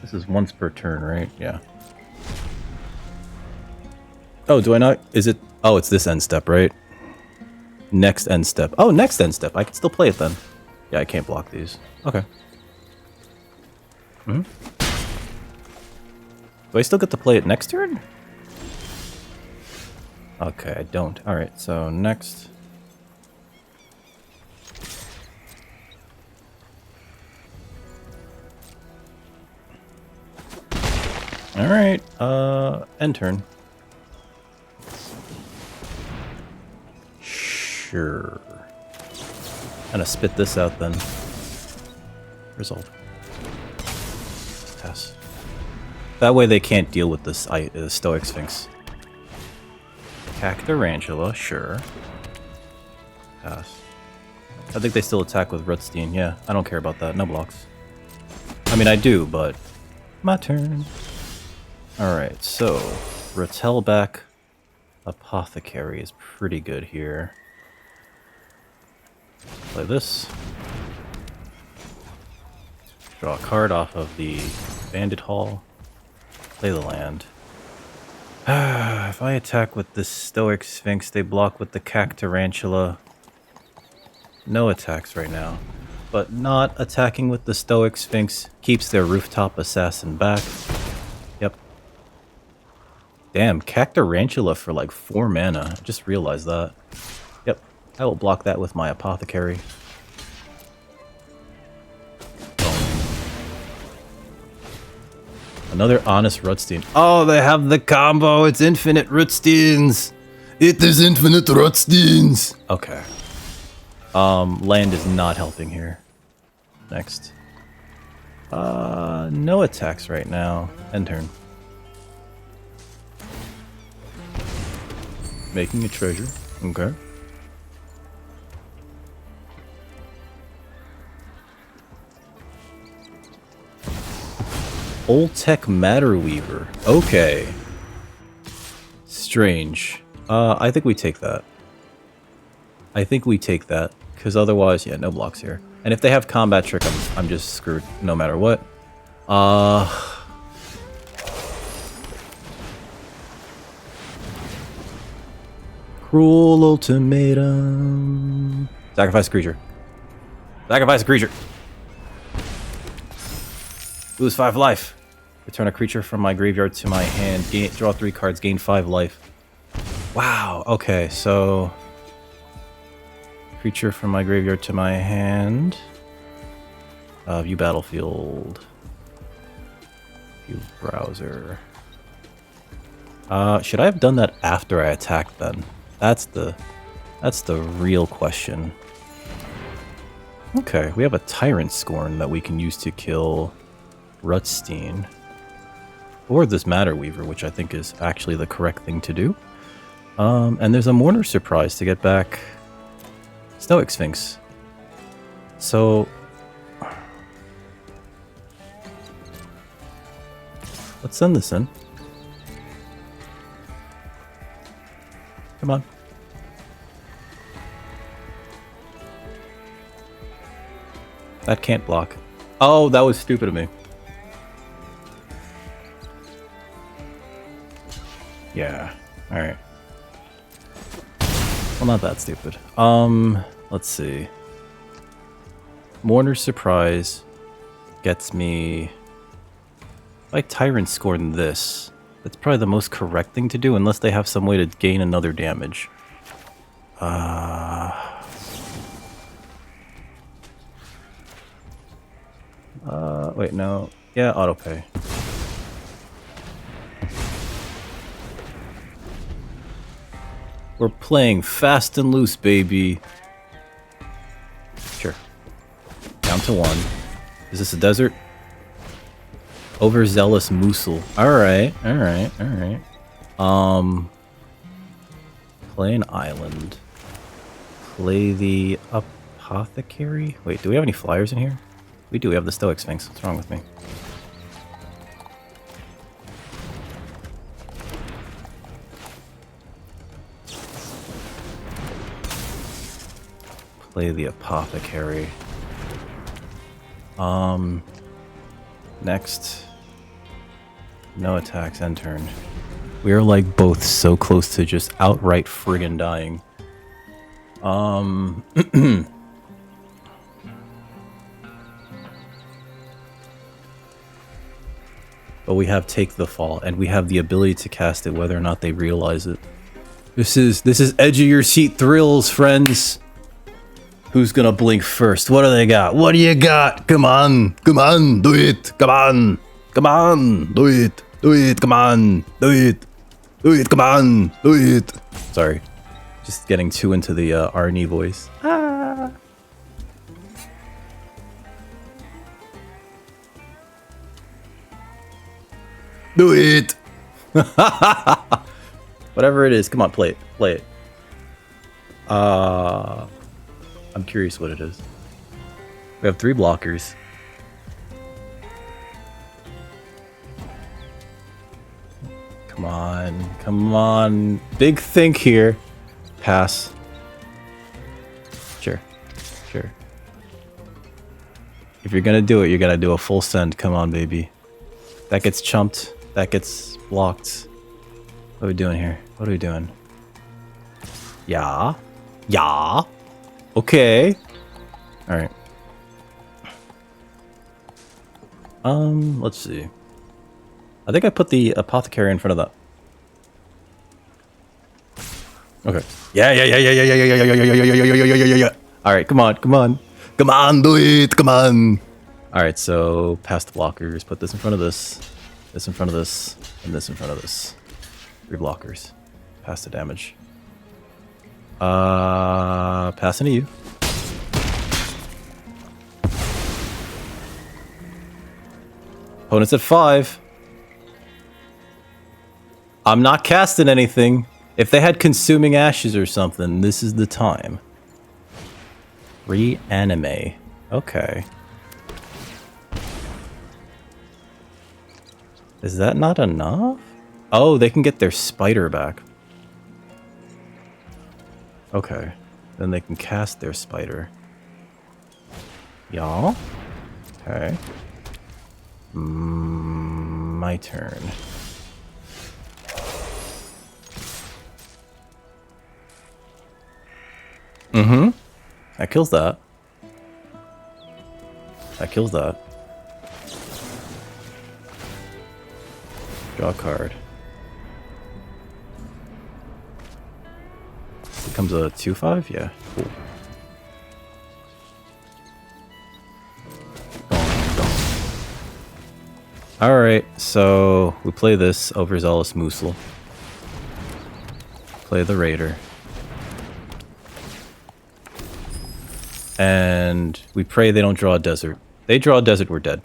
This is once per turn, right? Yeah. Oh, do I not? Is it? Oh, it's this end step, right? Next end step. Oh, next end step. I can still play it then. Yeah, I can't block these. Okay. Do I still get to play it next turn? Okay, I don't. Alright, so next. Alright, end turn. Sure. Gonna spit this out then. Resolve. Pass. That way they can't deal with this Stoic Sphinx. Cactarantula, sure. Pass. I think they still attack with Rootstein. Yeah, I don't care about that. No blocks. I mean, I do, but... My turn. Alright, so... Ratelback Apothecary is pretty good here. Play this. Draw a card off of the Bandit Hall. Play the land. If I attack with the Stoic Sphinx, they block with the Cactarantula. No attacks right now. But not attacking with the Stoic Sphinx keeps their Rooftop Assassin back. Yep. Damn, Cactarantula for like 4 mana. I just realized that. Yep. I will block that with my Apothecary. Another Honest Rootstein. Oh, they have the combo. It's infinite Rootsteins. It is infinite Rootsteins. Okay. Land is not helping here. Next. No attacks right now. End turn. Making a treasure. Okay. Old Tech Matter Weaver. Okay. Strange. I think we take that. I think we take that. Because otherwise, yeah, no blocks here. And if they have Combat Trick, I'm just screwed no matter what. Cruel Ultimatum. Sacrifice a creature. Sacrifice a creature. Lose 5 life. Return a creature from my graveyard to my hand. Draw 3 cards, gain 5 life. Wow, okay, so... Creature from my graveyard to my hand. View battlefield. View browser. Should I have done that after I attacked then? That's the real question. Okay, we have a Tyrant Scorn that we can use to kill Rootstein. Or this Matter Weaver, which I think is actually the correct thing to do. And there's a Mourner Surprise to get back Stoic Sphinx. So... let's send this in. Come on. That can't block. Oh, that was stupid of me. Yeah. Alright. Well, not that stupid. Let's see. Mourner's Surprise gets me... Like Tyrant scored in this. That's probably the most correct thing to do, unless they have some way to gain another damage. Wait, no. Yeah, autopay. We're playing fast and loose, baby. Sure. Down to 1. Is this a desert? Overzealous Moosel. Alright, alright, alright. Play an island. Play the Apothecary? Wait, do we have any flyers in here? We do, we have the Stoic Sphinx. What's wrong with me? Play the Apothecary. Next. No attacks, end turn. We are like both so close to just outright friggin' dying. But we have Take the Fall, and we have the ability to cast it whether or not they realize it. This is edge of your seat thrills, friends. Who's gonna blink first? What do they got? What do you got? Come on, come on, do it. Come on, come on, do it, do it. Come on, do it, do it. Come on, do it. Sorry, just getting too into the Arnie voice. Ah. Do it. Whatever it is, come on, play it, play it. I'm curious what it is. We have 3 blockers. Come on, come on. Big think here. Pass. Sure, sure. If you're gonna do it, you're gonna do a full send. Come on, baby. That gets chumped. That gets blocked. What are we doing here? What are we doing? Yeah. Yeah. Okay. Alright. Let's see. I think I put the Apothecary in front of that. Okay. Yeah. Alright, come on, come on. Come on, do it, come on. Alright, so past the blockers, put this in front of this in front of this, and this in front of this. 3 blockers. Pass the damage. Passing to you. Opponent's at 5. I'm not casting anything. If they had Consuming Ashes or something, this is the time. Reanimate. Okay. Is that not enough? Oh, they can get their spider back. Okay. Then they can cast their spider. Y'all? Okay. My turn. That kills that. That kills that. Draw a card. Becomes a 2/5? Yeah. Cool. Alright, so we play this Overzealous Moosel. Play the Raider. And we pray they don't draw a desert. They draw a desert, we're dead.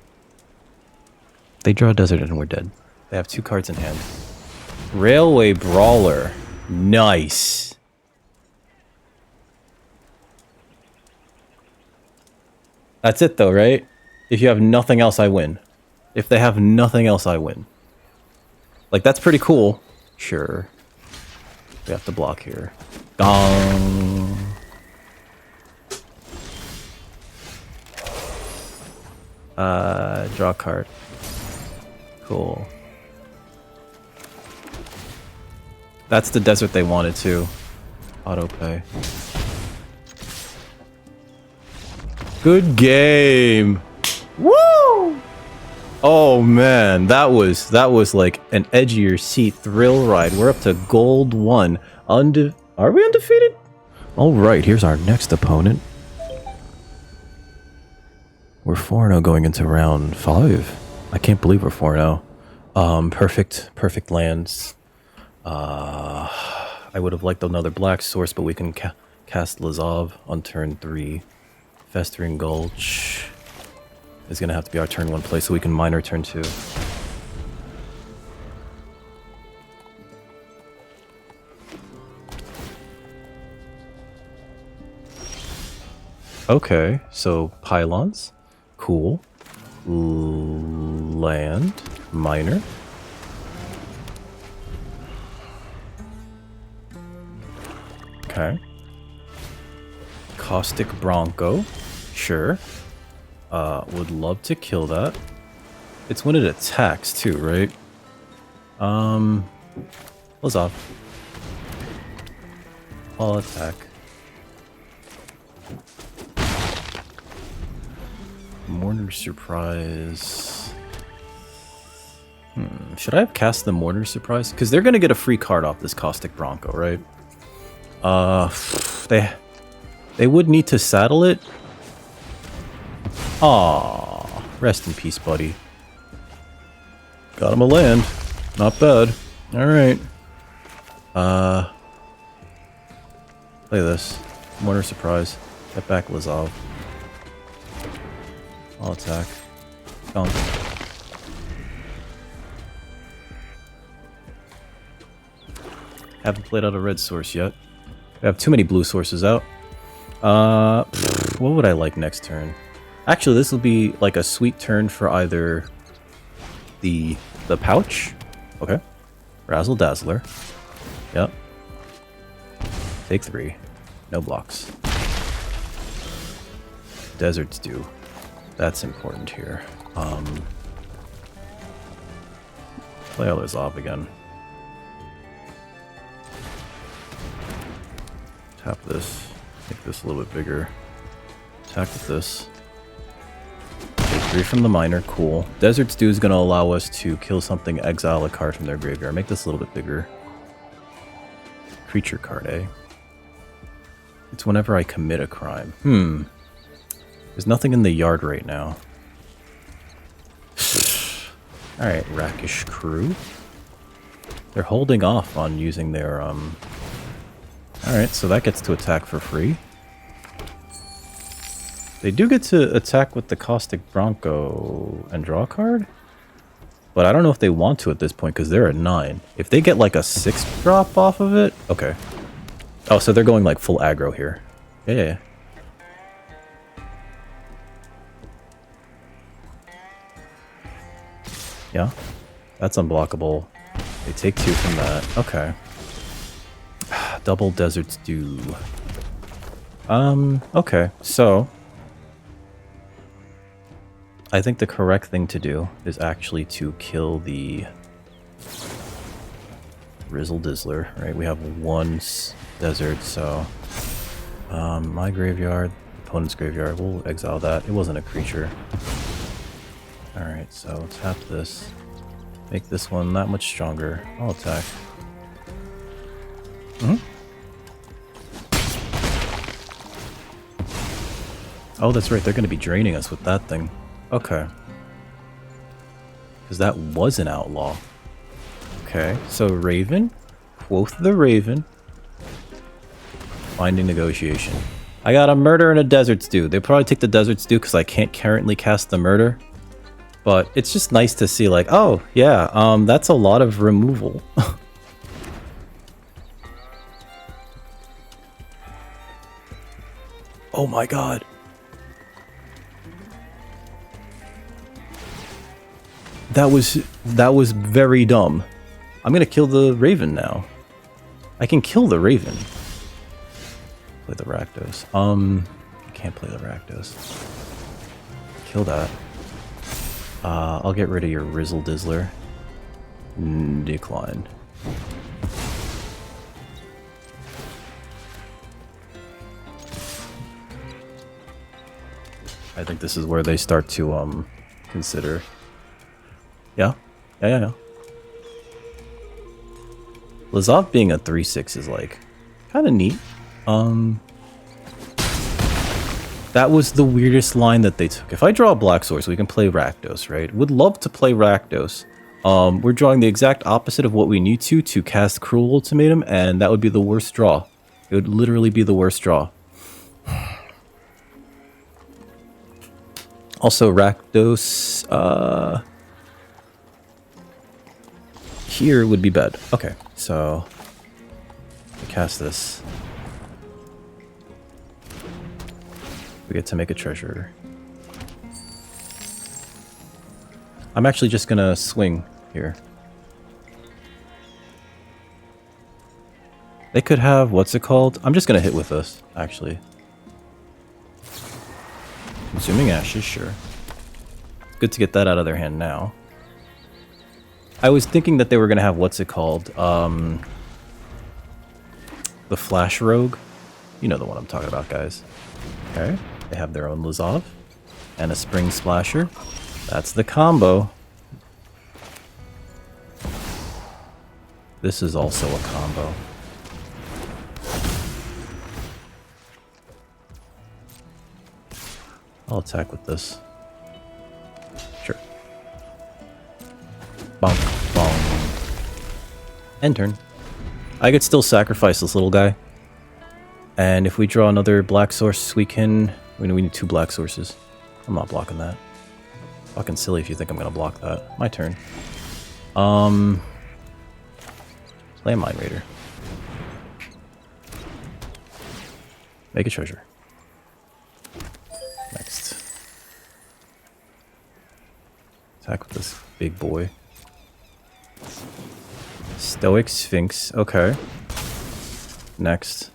They draw a desert and we're dead. They have 2 cards in hand. Railway Brawler. Nice. That's it though, right? If you have nothing else, I win. If they have nothing else, I win. Like, that's pretty cool. Sure. We have to block here. Gong. Draw a card. Cool. That's the desert they wanted too. Auto pay. Good game. Woo! Oh man, that was like an edge of your seat thrill ride. We're up to gold 1. Are we undefeated? All right, here's our next opponent. We're 4-0 going into round 5. I can't believe we're 4-0. Perfect lands. I would have liked another black source, but we can cast Lazov on turn 3. Festering Gulch is going to have to be our turn 1 play, so we can mine our turn 2. Okay, so pylons. Cool. Land. Miner. Okay. Caustic Bronco. Sure. Would love to kill that. It's when it attacks too, right? What's off? I'll attack. Mourner Surprise. Should I have cast the Mourner Surprise? Because they're gonna get a free card off this Caustic Bronco, right? They would need to saddle it. Aww. Rest in peace, buddy. Got him a land. Not bad. Alright. Play this. Mourner Surprise. Get back Lazov. I'll attack. Gone. Haven't played out a red source yet. We have too many blue sources out. What would I like next turn? Actually, this will be like a sweet turn for either the pouch. Okay. Razzle Dazzler. Yep. Take 3. No blocks. Desert's Dew. That's important here. Play others off again. Tap this. Make this a little bit bigger. Attack with this. Take 3 from the miner. Cool. Desert Stew is going to allow us to kill something, exile a card from their graveyard. Make this a little bit bigger. Creature card, eh? It's whenever I commit a crime. There's nothing in the yard right now. Alright, Rakish Crew. They're holding off on using their, Alright, so that gets to attack for free. They do get to attack with the Caustic Bronco and draw a card? But I don't know if they want to at this point, because they're at 9. If they get like a 6 drop off of it... Okay. Oh, so they're going like full aggro here. Yeah. Yeah, that's unblockable. They take 2 from that. Okay. Double Desert's Dew. Okay, so... I think the correct thing to do is actually to kill the... Rizzle Dizzler, right? We have 1 desert, so... my graveyard, opponent's graveyard, we'll exile that. It wasn't a creature. Alright, so tap this. Make this one that much stronger. I'll attack. Oh, that's right. They're going to be draining us with that thing. Okay. Because that was an outlaw. Okay, so Raven. Quoth the Raven. Finding negotiation. I got a murder and a desert stew. They probably take the desert stew because I can't currently cast the murder. But it's just nice to see like, oh, yeah, that's a lot of removal. Oh my god. That was very dumb. I'm gonna kill the Raven now. I can kill the Raven. Play the Rakdos. I can't play the Rakdos. Kill that. I'll get rid of your Rizzle Dizzler. Decline. I think this is where they start to consider. Yeah. Lazav being a 3/6 is like kind of neat. That was the weirdest line that they took. If I draw a black source, we can play Rakdos, right? Would love to play Rakdos. We're drawing the exact opposite of what we need to cast Cruel Ultimatum, and that would be the worst draw. It would literally be the worst draw. Also, Rakdos here would be bad. Okay, so cast this. We get to make a treasure. I'm actually just gonna swing here. They could have, what's it called? I'm just gonna hit with this, actually. Consuming Ashes, sure. Good to get that out of their hand now. I was thinking that they were gonna have, what's it called? The Flash Rogue. You know the one I'm talking about, guys. Okay. They have their own Lazav and a Spring Splasher. That's the combo. This is also a combo. I'll attack with this. Sure. Bonk, bonk. End turn. I could still sacrifice this little guy. And if we draw another black source, we can... We need 2 black sources. I'm not blocking that. Fucking silly if you think I'm gonna block that. My turn. Play a Mind Raider. Make a treasure. Next. Attack with this big boy. Stoic Sphinx. Okay. Next.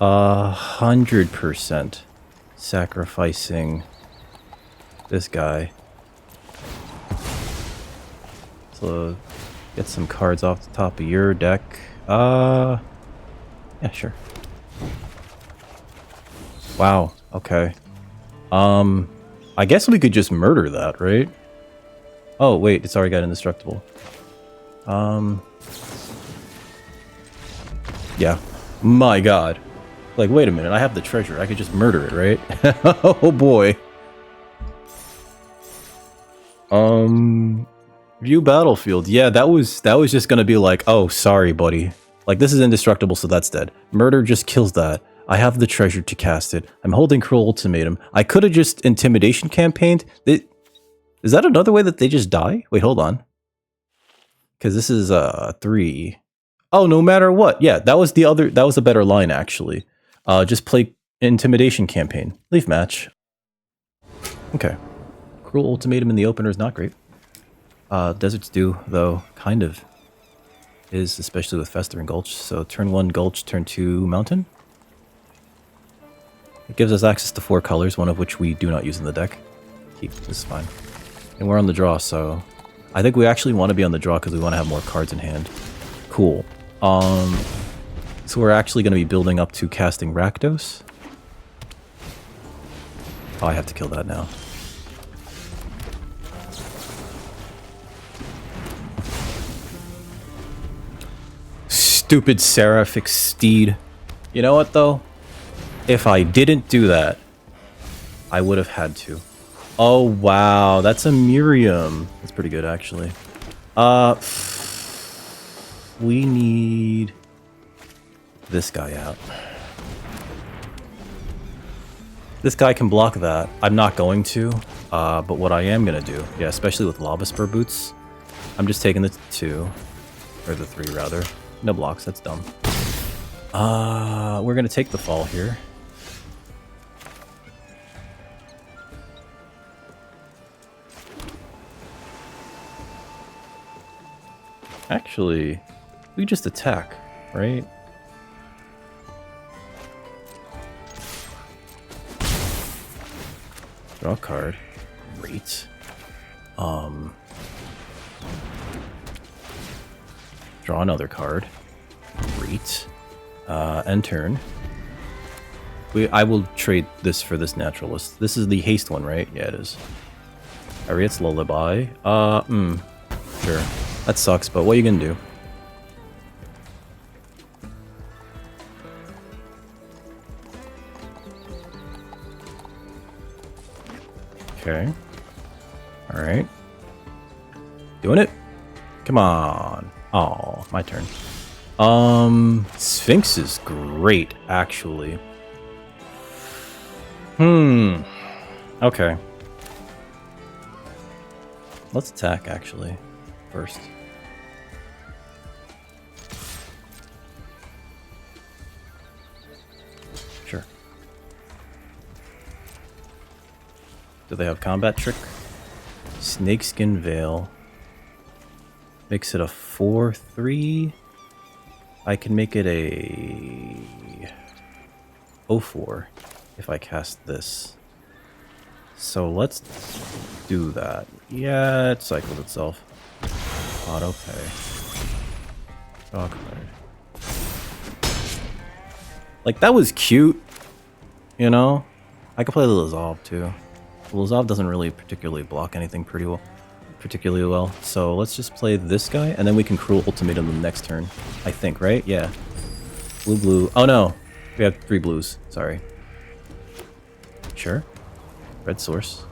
100% sacrificing this guy. So get some cards off the top of your deck. Yeah, sure. Wow, okay. I guess we could just murder that, right? Oh, wait, it's already got indestructible. Yeah. My god. Like, wait a minute, I have the treasure. I could just murder it, right? Oh boy. View battlefield. Yeah, that was just gonna be like, oh, sorry, buddy. Like, this is indestructible, so that's dead. Murder just kills that. I have the treasure to cast it. I'm holding Cruel Ultimatum. I could have just Intimidation campaigned. Is that another way that they just die? Wait, hold on. Because this is 3. Oh, no matter what. Yeah, that was a better line, actually. Just play Intimidation campaign. Leaf match. Okay. Cruel Ultimatum in the opener is not great. Desert's Dew, though, kind of is, especially with Festering Gulch. So turn 1 Gulch, turn 2 Mountain. It gives us access to 4 colors, one of which we do not use in the deck. Keep, this is fine. And we're on the draw, so I think we actually want to be on the draw because we want to have more cards in hand. Cool. So we're actually going to be building up to casting Rakdos. Oh, I have to kill that now. Stupid Seraphic Steed. You know what, though? If I didn't do that, I would have had to. Oh, wow. That's a Miriam. That's pretty good, actually. We need this guy out. This guy can block that. I'm not going to, but what I am going to do, yeah, especially with Lava Spur Boots, I'm just taking the 2, or the 3, rather. No blocks, that's dumb. We're going to take the fall here. Actually, we just attack, right? Draw a card. Great. Draw another card. Great. End turn. I will trade this for this Naturalist. This is the haste one, right? Yeah, it is. Harriet's Lullaby. Sure. That sucks, but what are you gonna do? Okay. Alright. Doing it? Come on. Oh, my turn. Sphinx is great, actually. Okay. Let's attack, actually, first. Sure. Do they have combat trick? Snakeskin Veil. Makes it a 4/3. I can make it a 0/4 if I cast this. So let's do that. Yeah, it cycled itself. Auto pay. Draw card. Like, that was cute. You know? I could play the Lizov too. The Lizov doesn't really particularly block anything particularly well. So let's just play this guy, and then we can Cruel Ultimatum the next turn. I think, right? Yeah. Blue, blue. Oh no! We have 3 blues. Sorry. Sure. Red source.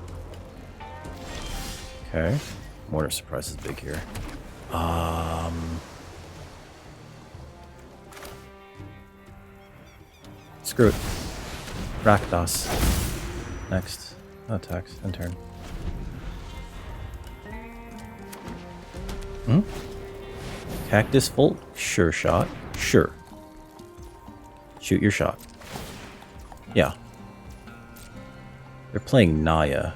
Okay. Mortar Surprise is big here. Screw it. Rakdos. Next. Attacks. End turn. Cactus Volt? Sure shot. Sure. Shoot your shot. Yeah. They're playing Naya.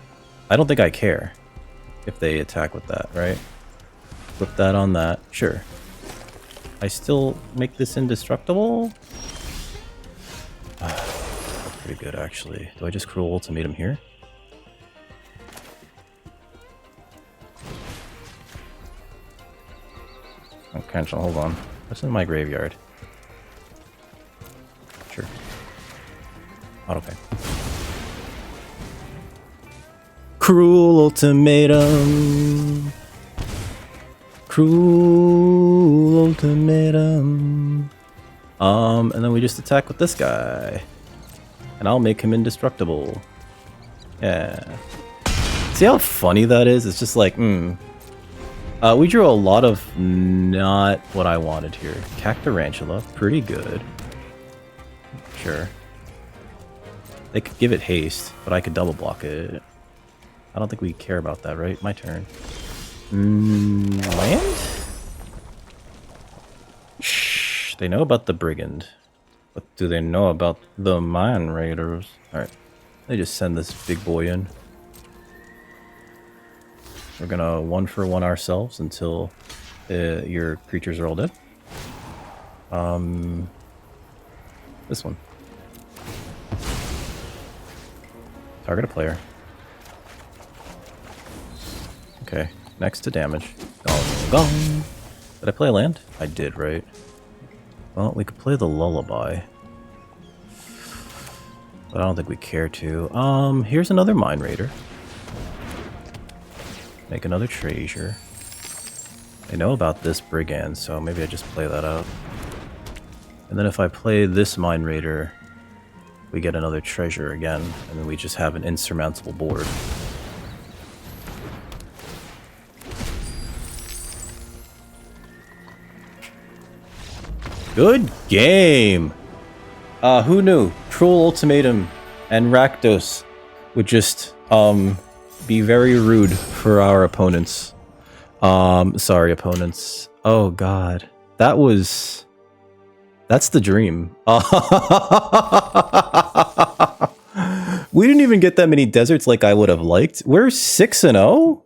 I don't think I care if they attack with that, right? Flip that on that. Sure. I still make this indestructible? That's pretty good, actually. Do I just Cruel Ultimatum here? Oh, cancel. Hold on. What's in my graveyard? Sure. Autopay. Cruel Ultimatum. Cruel Ultimatum. And then we just attack with this guy. And I'll make him indestructible. Yeah. See how funny that is? It's just like, we drew a lot of not what I wanted here. Cactarantula, pretty good. Sure. They could give it haste, but I could double block it. I don't think we care about that, right? My turn. Land? Shh, they know about the Brigand. What do they know about the Mine Raiders? Alright. They just send this big boy in. We're gonna 1-for-1 ourselves until your creatures are all dead. This one. Target a player. Okay, next to damage. Gong, gong. Did I play a land? I did, right? Well, we could play the Lullaby. But I don't think we care to. Here's another Mine Raider. Make another treasure. I know about this Brigand, so maybe I just play that out. And then if I play this Mine Raider, we get another treasure again, and then we just have an insurmountable board. Good game! Who knew? Cruel Ultimatum and Rakdos would just, be very rude for our opponents. Sorry, opponents. Oh, God. That's the dream. We didn't even get that many deserts like I would have liked. We're 6-0?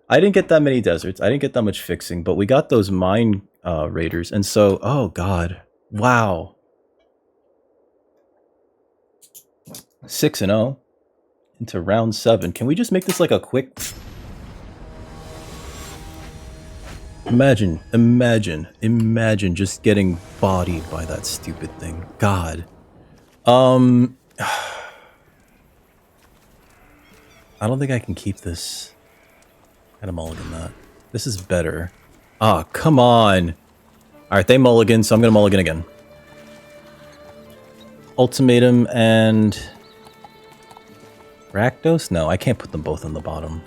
I didn't get that many deserts. I didn't get that much fixing, but we got those Mine Raiders. And so, oh, God. Wow. 6-0. into round 7. Can we just make this like a quick... Imagine just getting bodied by that stupid thing. God. I don't think I can keep this. I'm gonna mulligan that. This is better. Ah, come on. Alright, they mulligan, so I'm gonna mulligan again. Ultimatum and... Rakdos? No, I can't put them both on the bottom.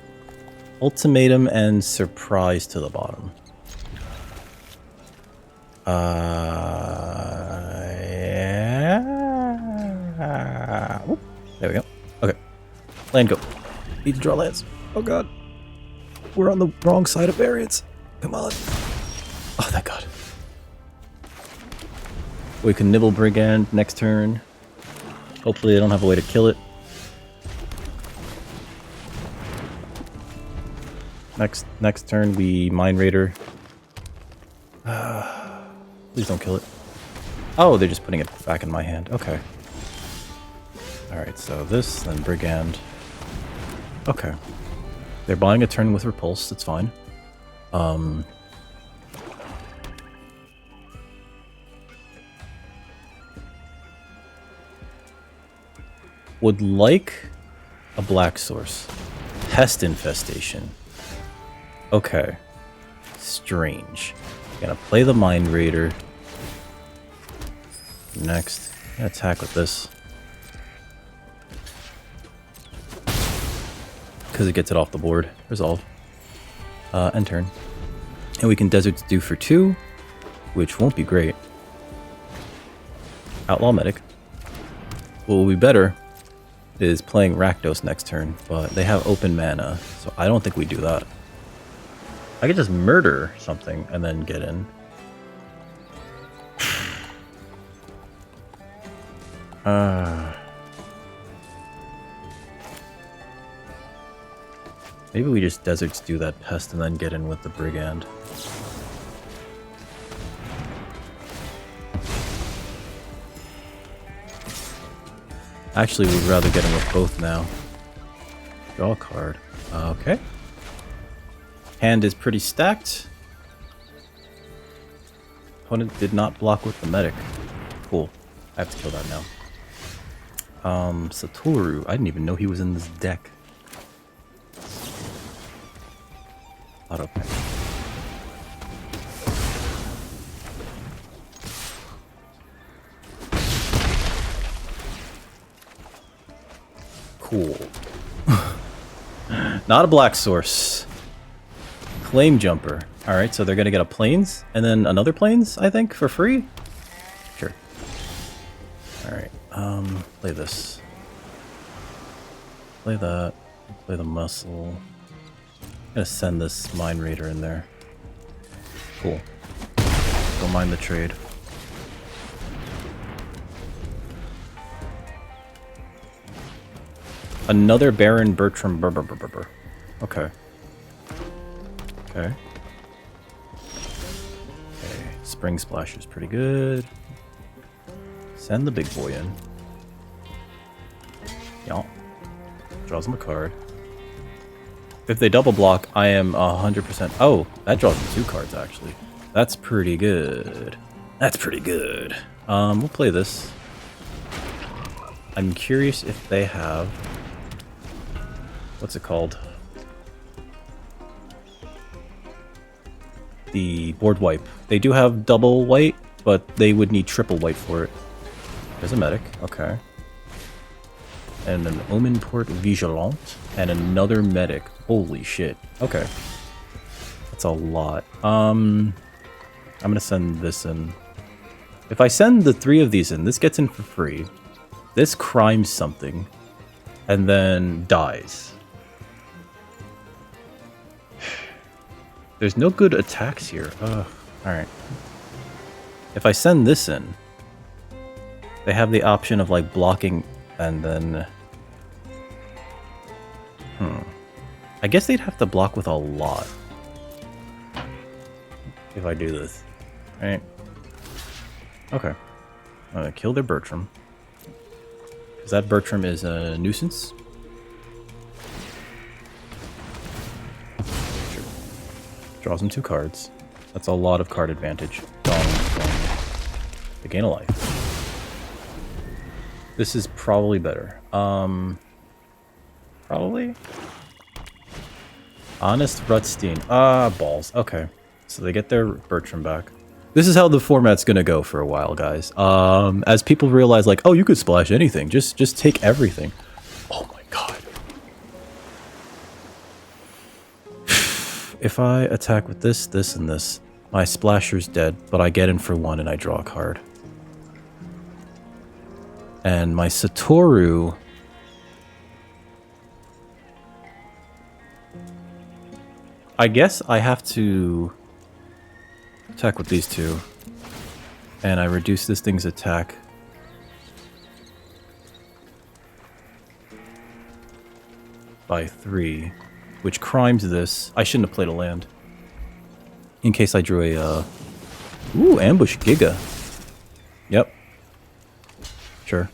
Ultimatum and Surprise to the bottom. Yeah. Whoop. There we go. Okay. Land go. Need to draw lands. Oh god. We're on the wrong side of variance. Come on. Oh, thank god. We can nibble Brigand next turn. Hopefully they don't have a way to kill it. Next turn we Mind Raider. Please don't kill it. Oh, they're just putting it back in my hand. Okay. Alright, so this, then Brigand. Okay. They're buying a turn with Repulse, that's fine. Would like a black source. Pest Infestation. Okay. Strange. Gonna play the Mind Raider. Next. Gonna attack with this. Because it gets it off the board. Resolve. End turn. And we can Desert's Dew for 2, which won't be great. Outlaw Medic. What will be better is playing Rakdos next turn, but they have open mana, so I don't think we do that. I could just murder something and then get in. Maybe we just Deserts do that Pest and then get in with the Brigand. Actually, we'd rather get in with both now. Draw a card. Okay. Hand is pretty stacked. Opponent did not block with the Medic. Cool. I have to kill that now. Satoru. I didn't even know he was in this deck. Auto pick. Cool. Not a black source. Flame Jumper. Alright, so they're gonna get a Plains, and then another Plains, I think, for free? Sure. Alright, play this. Play that. Play the Muscle. I'm gonna send this Mind Raider in there. Cool. Don't mind the trade. Another Baron Bertram Burr. Okay. Okay. Okay. Spring Splash is pretty good. Send the big boy in. Yeah. Draws him a card. If they double block, I am 100%. Oh, that draws me 2 cards actually. That's pretty good. That's pretty good. We'll play this. I'm curious if they have. What's it called? The board wipe. They do have double white, but they would need triple white for it. There's a Medic. Okay. And an Omen Port Vigilant. And another Medic. Holy shit. Okay. That's a lot. I'm gonna send this in. If I send the 3 of these in, this gets in for free. This crimes something. And then dies. There's no good attacks here. Alright. If I send this in, they have the option of like blocking and then... I guess they'd have to block with a lot. If I do this. Right? Okay. I'm gonna kill their Bertram. Because that Bertram is a nuisance. Draws him 2 cards. That's a lot of card advantage. Dong. They gain a life. This is probably better. Probably? Honest Rutstein. Balls. Okay. So they get their Bertram back. This is how the format's gonna go for a while, guys. As people realize, like, oh, you could splash anything. Just take everything. Oh my god. If I attack with this, this, and this, my splasher's dead, but I get in for 1 and I draw a card. And my Satoru... I guess I have to attack with these 2. And I reduce this thing's attack. By 3. Which crimes this. I shouldn't have played a land. In case I drew a... Ooh, Ambush Giga. Yep. Sure.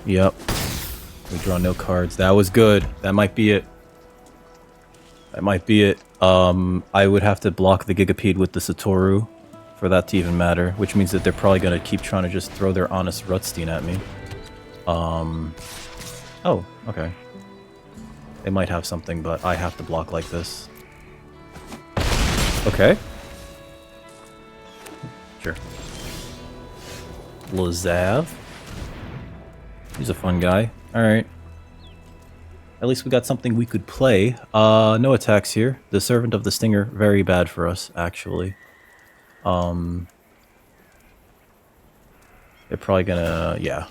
Yep. We draw no cards. That was good. That might be it. That might be it. I would have to block the Gigapede with the Satoru for that to even matter, which means that they're probably going to keep trying to just throw their Honest Rutstein at me. Oh, okay. They might have something, but I have to block like this. Okay. Sure. Lazav. He's a fun guy. Alright. At least we got something we could play. No attacks here. The Servant of the Stinger, very bad for us, actually. They're probably gonna, yeah.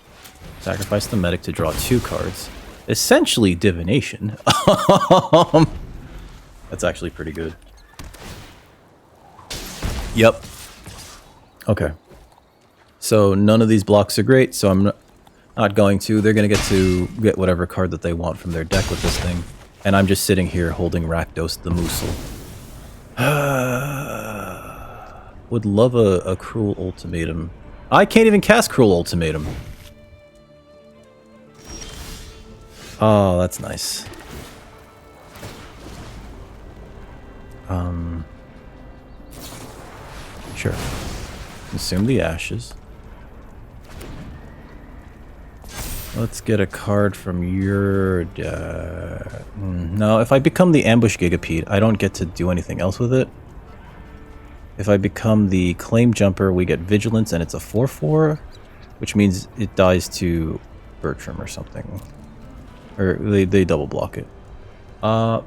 Sacrifice the medic to draw 2 cards. Essentially divination. That's actually pretty good. Yep. Okay. So none of these blocks are great, so I'm not going to. They're going to get whatever card that they want from their deck with this thing. And I'm just sitting here holding Rakdos the Moosel. Would love a Cruel Ultimatum. I can't even cast Cruel Ultimatum. Oh, that's nice. Sure. Consume the ashes. Let's get a card from your... no, if I become the Ambush Gigapede, I don't get to do anything else with it. If I become the Claim Jumper, we get Vigilance, and it's a 4/4, which means it dies to Bertram or something. Or they double block it. None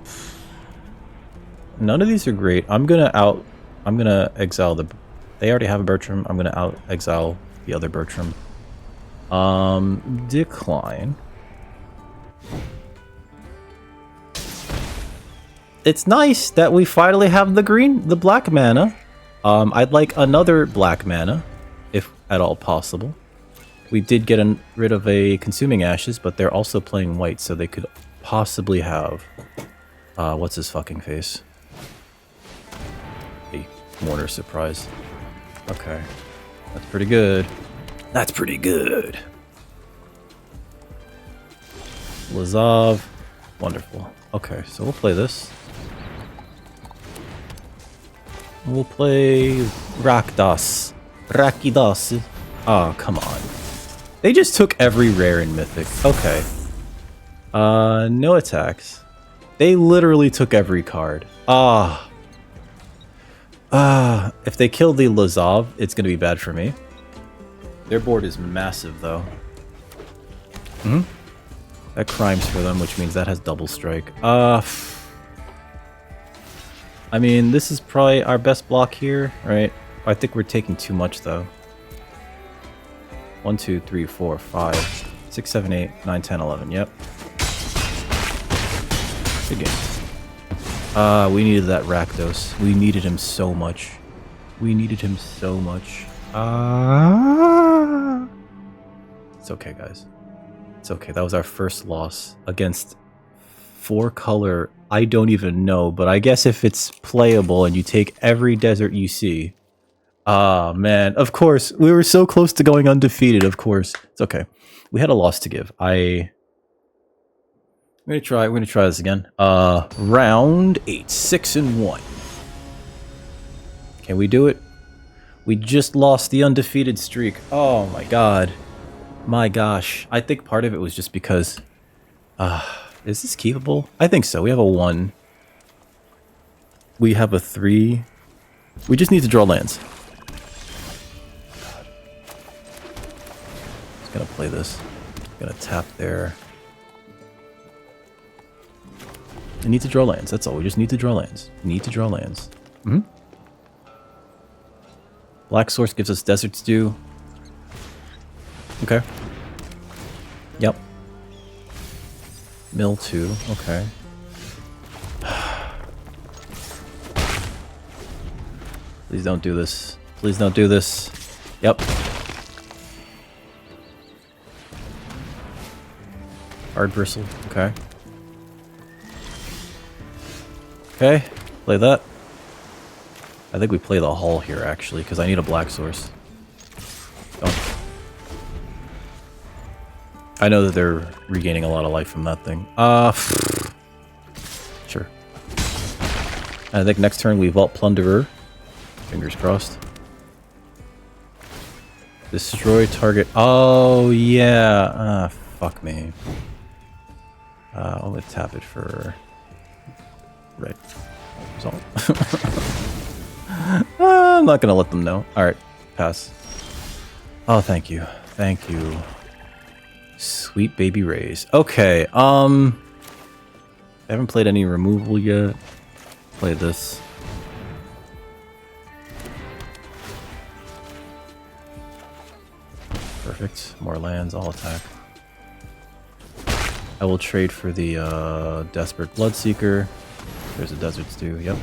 of these are great. I'm gonna exile the... They already have a Bertram. I'm gonna exile the other Bertram. Decline. It's nice that we finally have the black mana. I'd like another black mana, if at all possible. We did get rid of a Consuming Ashes, but they're also playing white, so they could possibly have... what's his fucking face? A Mourner Surprise. Okay. That's pretty good. That's pretty good. Lazav. Wonderful. Okay, so we'll play this. We'll play Rakdos. Rakdos. Oh, come on. They just took every rare and mythic. Okay. No attacks. They literally took every card. If they kill the Lazav, it's gonna be bad for me. Their board is massive, though. That crimes for them, which means that has double strike. I mean, this is probably our best block here, right? I think we're taking too much, though. 1, 2, 3, 4, 5, 6, 7, 8, 9, 10, 11. Yep. Good game. We needed that Rakdos. We needed him so much. We needed him so much. It's okay, guys. It's okay. That was our first loss against 4-color. I don't even know, but I guess if it's playable and you take every desert you see. Man. Of course. We were so close to going undefeated, of course. It's okay. We had a loss to give. We're gonna try this again. Round 8, 6-1. Can we do it? We just lost the undefeated streak. Oh my god. My gosh. I think part of it was just because... is this keepable? I think so. We have a 1. We have a 3. We just need to draw lands. God. Just gonna play this. Gonna tap there. I need to draw lands. That's all. We just need to draw lands. Need to draw lands. Black Source gives us Desert Stew. Okay. Yep. Mill 2. Okay. Please don't do this. Please don't do this. Yep. Hard Bristle. Okay. Okay. Play that. I think we play the Hull here, actually, because I need a Black Source. Oh. I know that they're regaining a lot of life from that thing. Sure. I think next turn we Vault Plunderer. Fingers crossed. Destroy target. Oh, yeah. Fuck me. I'm gonna tap it for... red. Result. I'm not gonna let them know. Alright, pass. Oh, thank you. Thank you. Sweet baby rays. Okay, I haven't played any removal yet. Play this. Perfect. More lands, I'll attack. I will trade for the Desperate Bloodseeker. There's a Desert Stew, yep.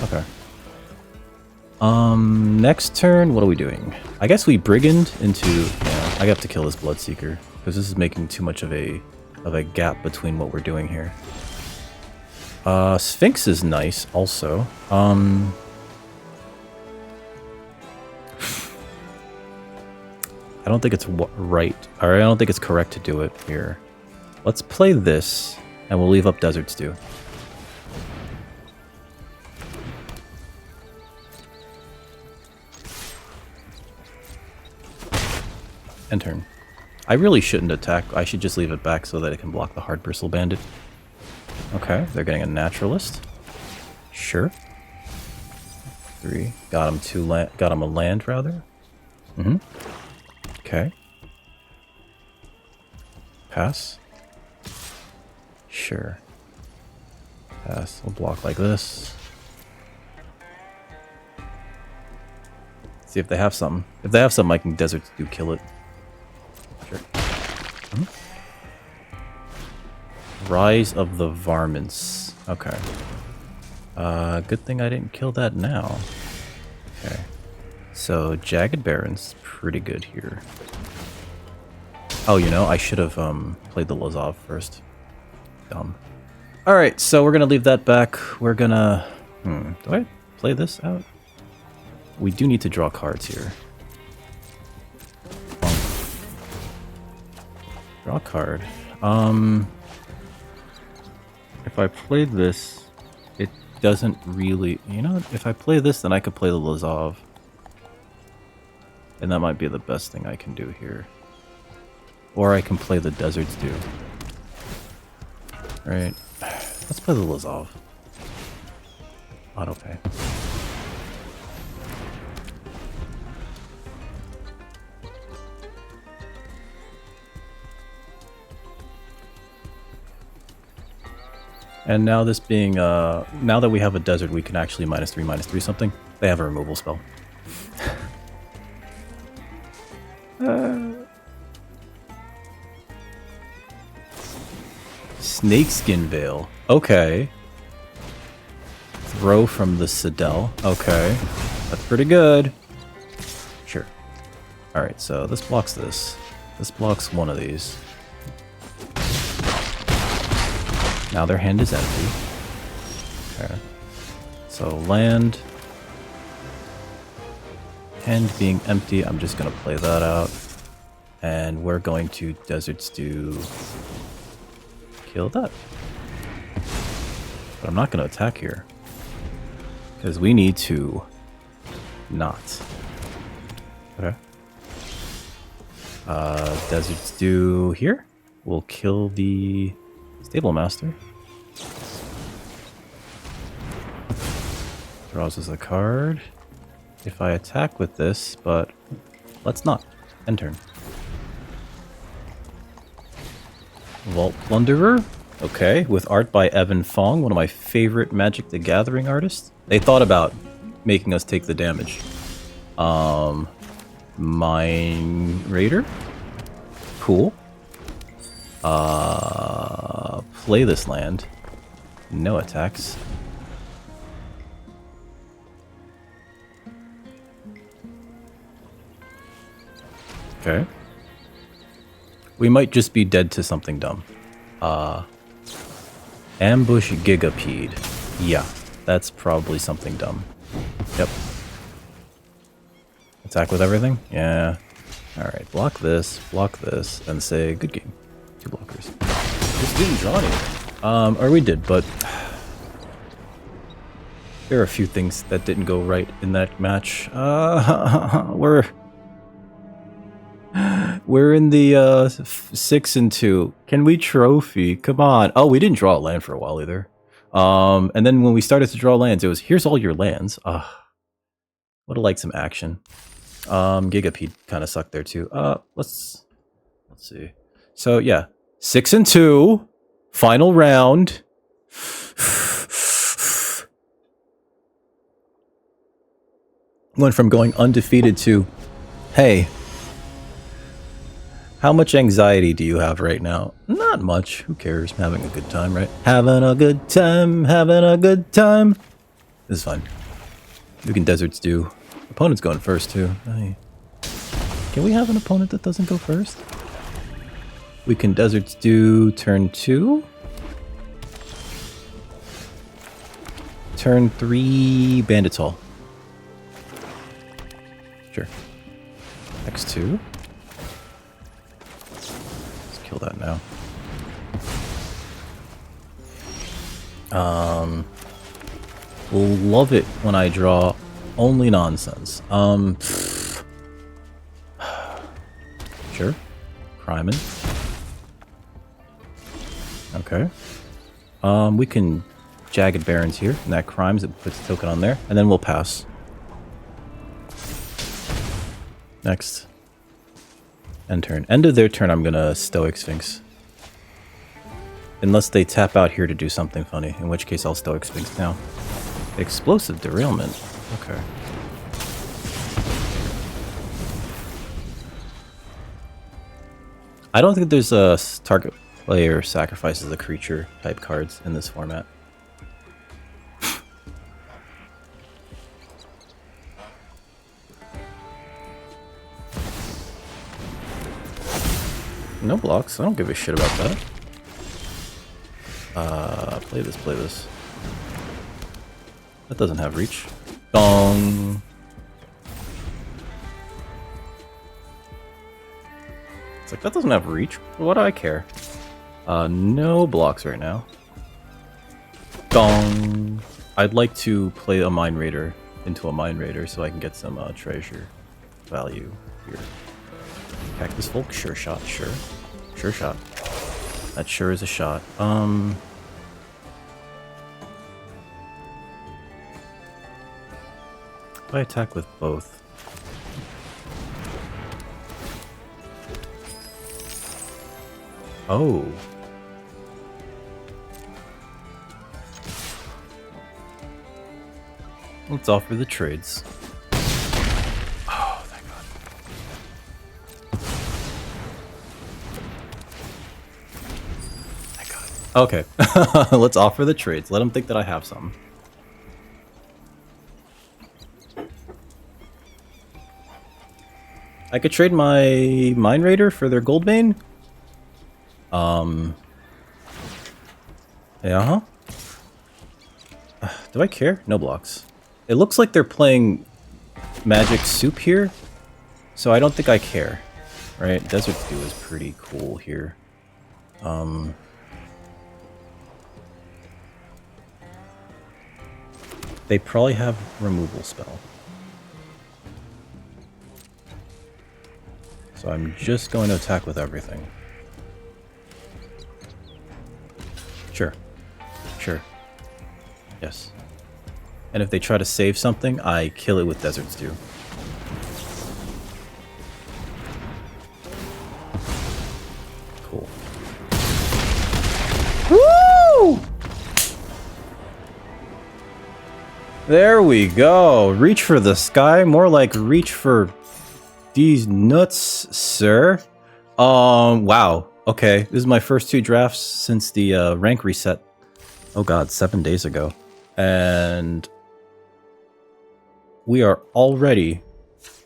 Okay. Next turn, what are we doing? I guess we Brigand into... yeah, I have to kill this Bloodseeker, because this is making too much of a gap between what we're doing here. Sphinx is nice, also. I don't think it's right, or I don't think it's correct to do it here. Let's play this, and we'll leave up Desert Stew. End turn. I really shouldn't attack. I should just leave it back so that it can block the Hard Bristle Bandit. Okay, they're getting a Naturalist. Sure. 3. Got him 2 land. Got him a land, rather. Okay. Pass. Sure. Pass. We'll block like this. See if they have something. If they have something, I can Desert Stew kill it. Sure. Rise of the Varmints. Okay. Good thing I didn't kill that now. Okay. So, Jagged Baron's pretty good here. Oh, you know, I should have played the Lazov first. Dumb. Alright, so we're gonna leave that back. We're gonna... do I play this out? We do need to draw cards here. Draw a card. If I play this, it doesn't really... you know, if I play this, then I could play the Lazov. And that might be the best thing I can do here. Or I can play the Desert Stew. Right. Let's play the Lazov. Autopay. And now this being, now that we have a desert, we can actually -3/-3 something. They have a removal spell. Snakeskin Veil. Okay. Throw from the Citadel. Okay. That's pretty good. Sure. Alright, so this blocks this. This blocks one of these. Now their hand is empty. Okay. So land. Hand being empty, I'm just going to play that out. And we're going to Desert Stew. Kill that. But I'm not going to attack here. Because we need to not. Okay. Desert's Dew here. We'll kill the Stable Master. Draws us a card. If I attack with this, but let's not. End turn. Vault Plunderer. Okay, with art by Evan Fong, one of my favorite Magic the Gathering artists. They thought about making us take the damage. Mine Raider. Cool. Play this land. No attacks. Okay. We might just be dead to something dumb. Ambush Gigapede. Yeah, that's probably something dumb. Yep. Attack with everything? Yeah. Alright, block this, and say, good game. 2 blockers. Just didn't draw anything. Or we did, but there are a few things that didn't go right in that match. We're in the 6-2. Can we trophy? Come on. Oh, we didn't draw a land for a while either. And then when we started to draw lands, it was, here's all your lands. Would have liked some action. Gigapede kind of sucked there too. Let's see. So yeah, 6-2. Final round. Went from going undefeated to, hey, how much anxiety do you have right now? Not much. Who cares? I'm having a good time, right? Having a good time, having a good time. This is fine. We can Desert's Dew. Opponent's going first, too. Hey. Can we have an opponent that doesn't go first? We can Desert's Dew turn 2. Turn 3, Bandit's Hall. Sure. X2. Kill that now. Love it when I draw only nonsense. Sure. Crimin. Okay. We can Jagged Barons here, and that crimes, it puts a token on there, and then we'll pass. Next. End turn. End of their turn, I'm gonna Stoic Sphinx. Unless they tap out here to do something funny, in which case I'll Stoic Sphinx now. Explosive Derailment. Okay. I don't think there's a target player sacrifices a creature type cards in this format. No blocks. I don't give a shit about that. Play this, play this. That doesn't have reach. Dong. It's like, that doesn't have reach. What do I care? No blocks right now. Dong. I'd like to play a Mind Raider into a Mind Raider so I can get some treasure value here. Cactus Folk? Sure shot, sure. Sure shot. That sure is a shot. If I attack with both. Oh. Let's offer the trades. Oh, thank God. Thank God. Okay. Let's offer the trades. Let them think that I have some. I could trade my Mind Raider for their Goldbane. Yeah, do I care? No blocks. It looks like they're playing Magic Soup here, so I don't think I care. Right? Desert Dew is pretty cool here. They probably have removal spell. So I'm just going to attack with everything. Sure. Sure. Yes. And if they try to save something, I kill it with Desert Stew. Cool. Woo! There we go. Reach for the sky. More like reach for these nuts, sir. Wow. Okay. This is my first 2 drafts since the rank reset. Oh god, 7 days ago. And we are already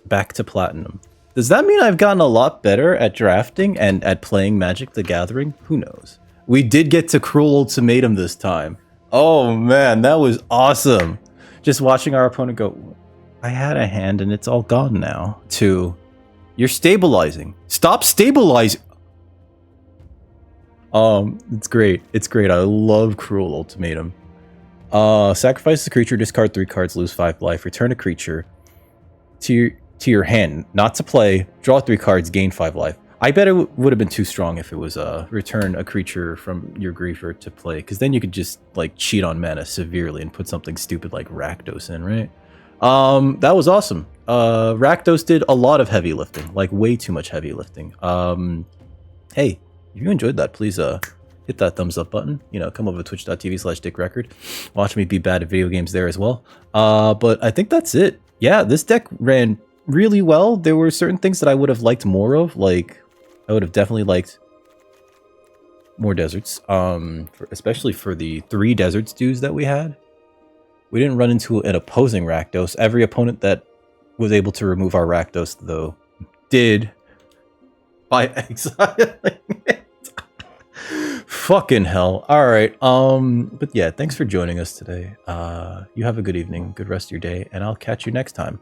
back to platinum. Does that mean I've gotten a lot better at drafting and at playing Magic the Gathering? Who knows? We did get to Cruel Ultimatum this time. Oh man, that was awesome. Just watching our opponent go, I had a hand and it's all gone now, to, you're stabilizing. Stop stabilizing. It's great. It's great. I love Cruel Ultimatum. Sacrifice the creature, discard 3 cards, lose 5 life, return a creature to your hand, not to play, draw 3 cards, gain 5 life. I bet it would have been too strong if it was return a creature from your graveyard to play, because then you could just like cheat on mana severely and put something stupid like Rakdos in, right? That was awesome. Rakdos did a lot of heavy lifting, like way too much heavy lifting. Hey, if you enjoyed that, please hit that thumbs up button. You know, come over to twitch.tv/dickrecord. Watch me be bad at video games there as well. But I think that's it. Yeah, this deck ran really well. There were certain things that I would have liked more of, like I would have definitely liked more deserts, especially for the 3 desert stews that we had. We didn't run into an opposing Rakdos. Every opponent that was able to remove our Rakdos, though, did by exiling it. Fucking hell. Alright, but yeah, thanks for joining us today. You have a good evening, good rest of your day, and I'll catch you next time.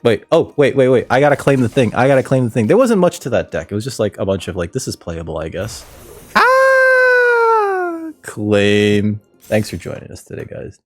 Wait, oh, wait. I gotta claim the thing. There wasn't much to that deck. It was just like a bunch of like, this is playable, I guess. Ah! Claim. Thanks for joining us today, guys.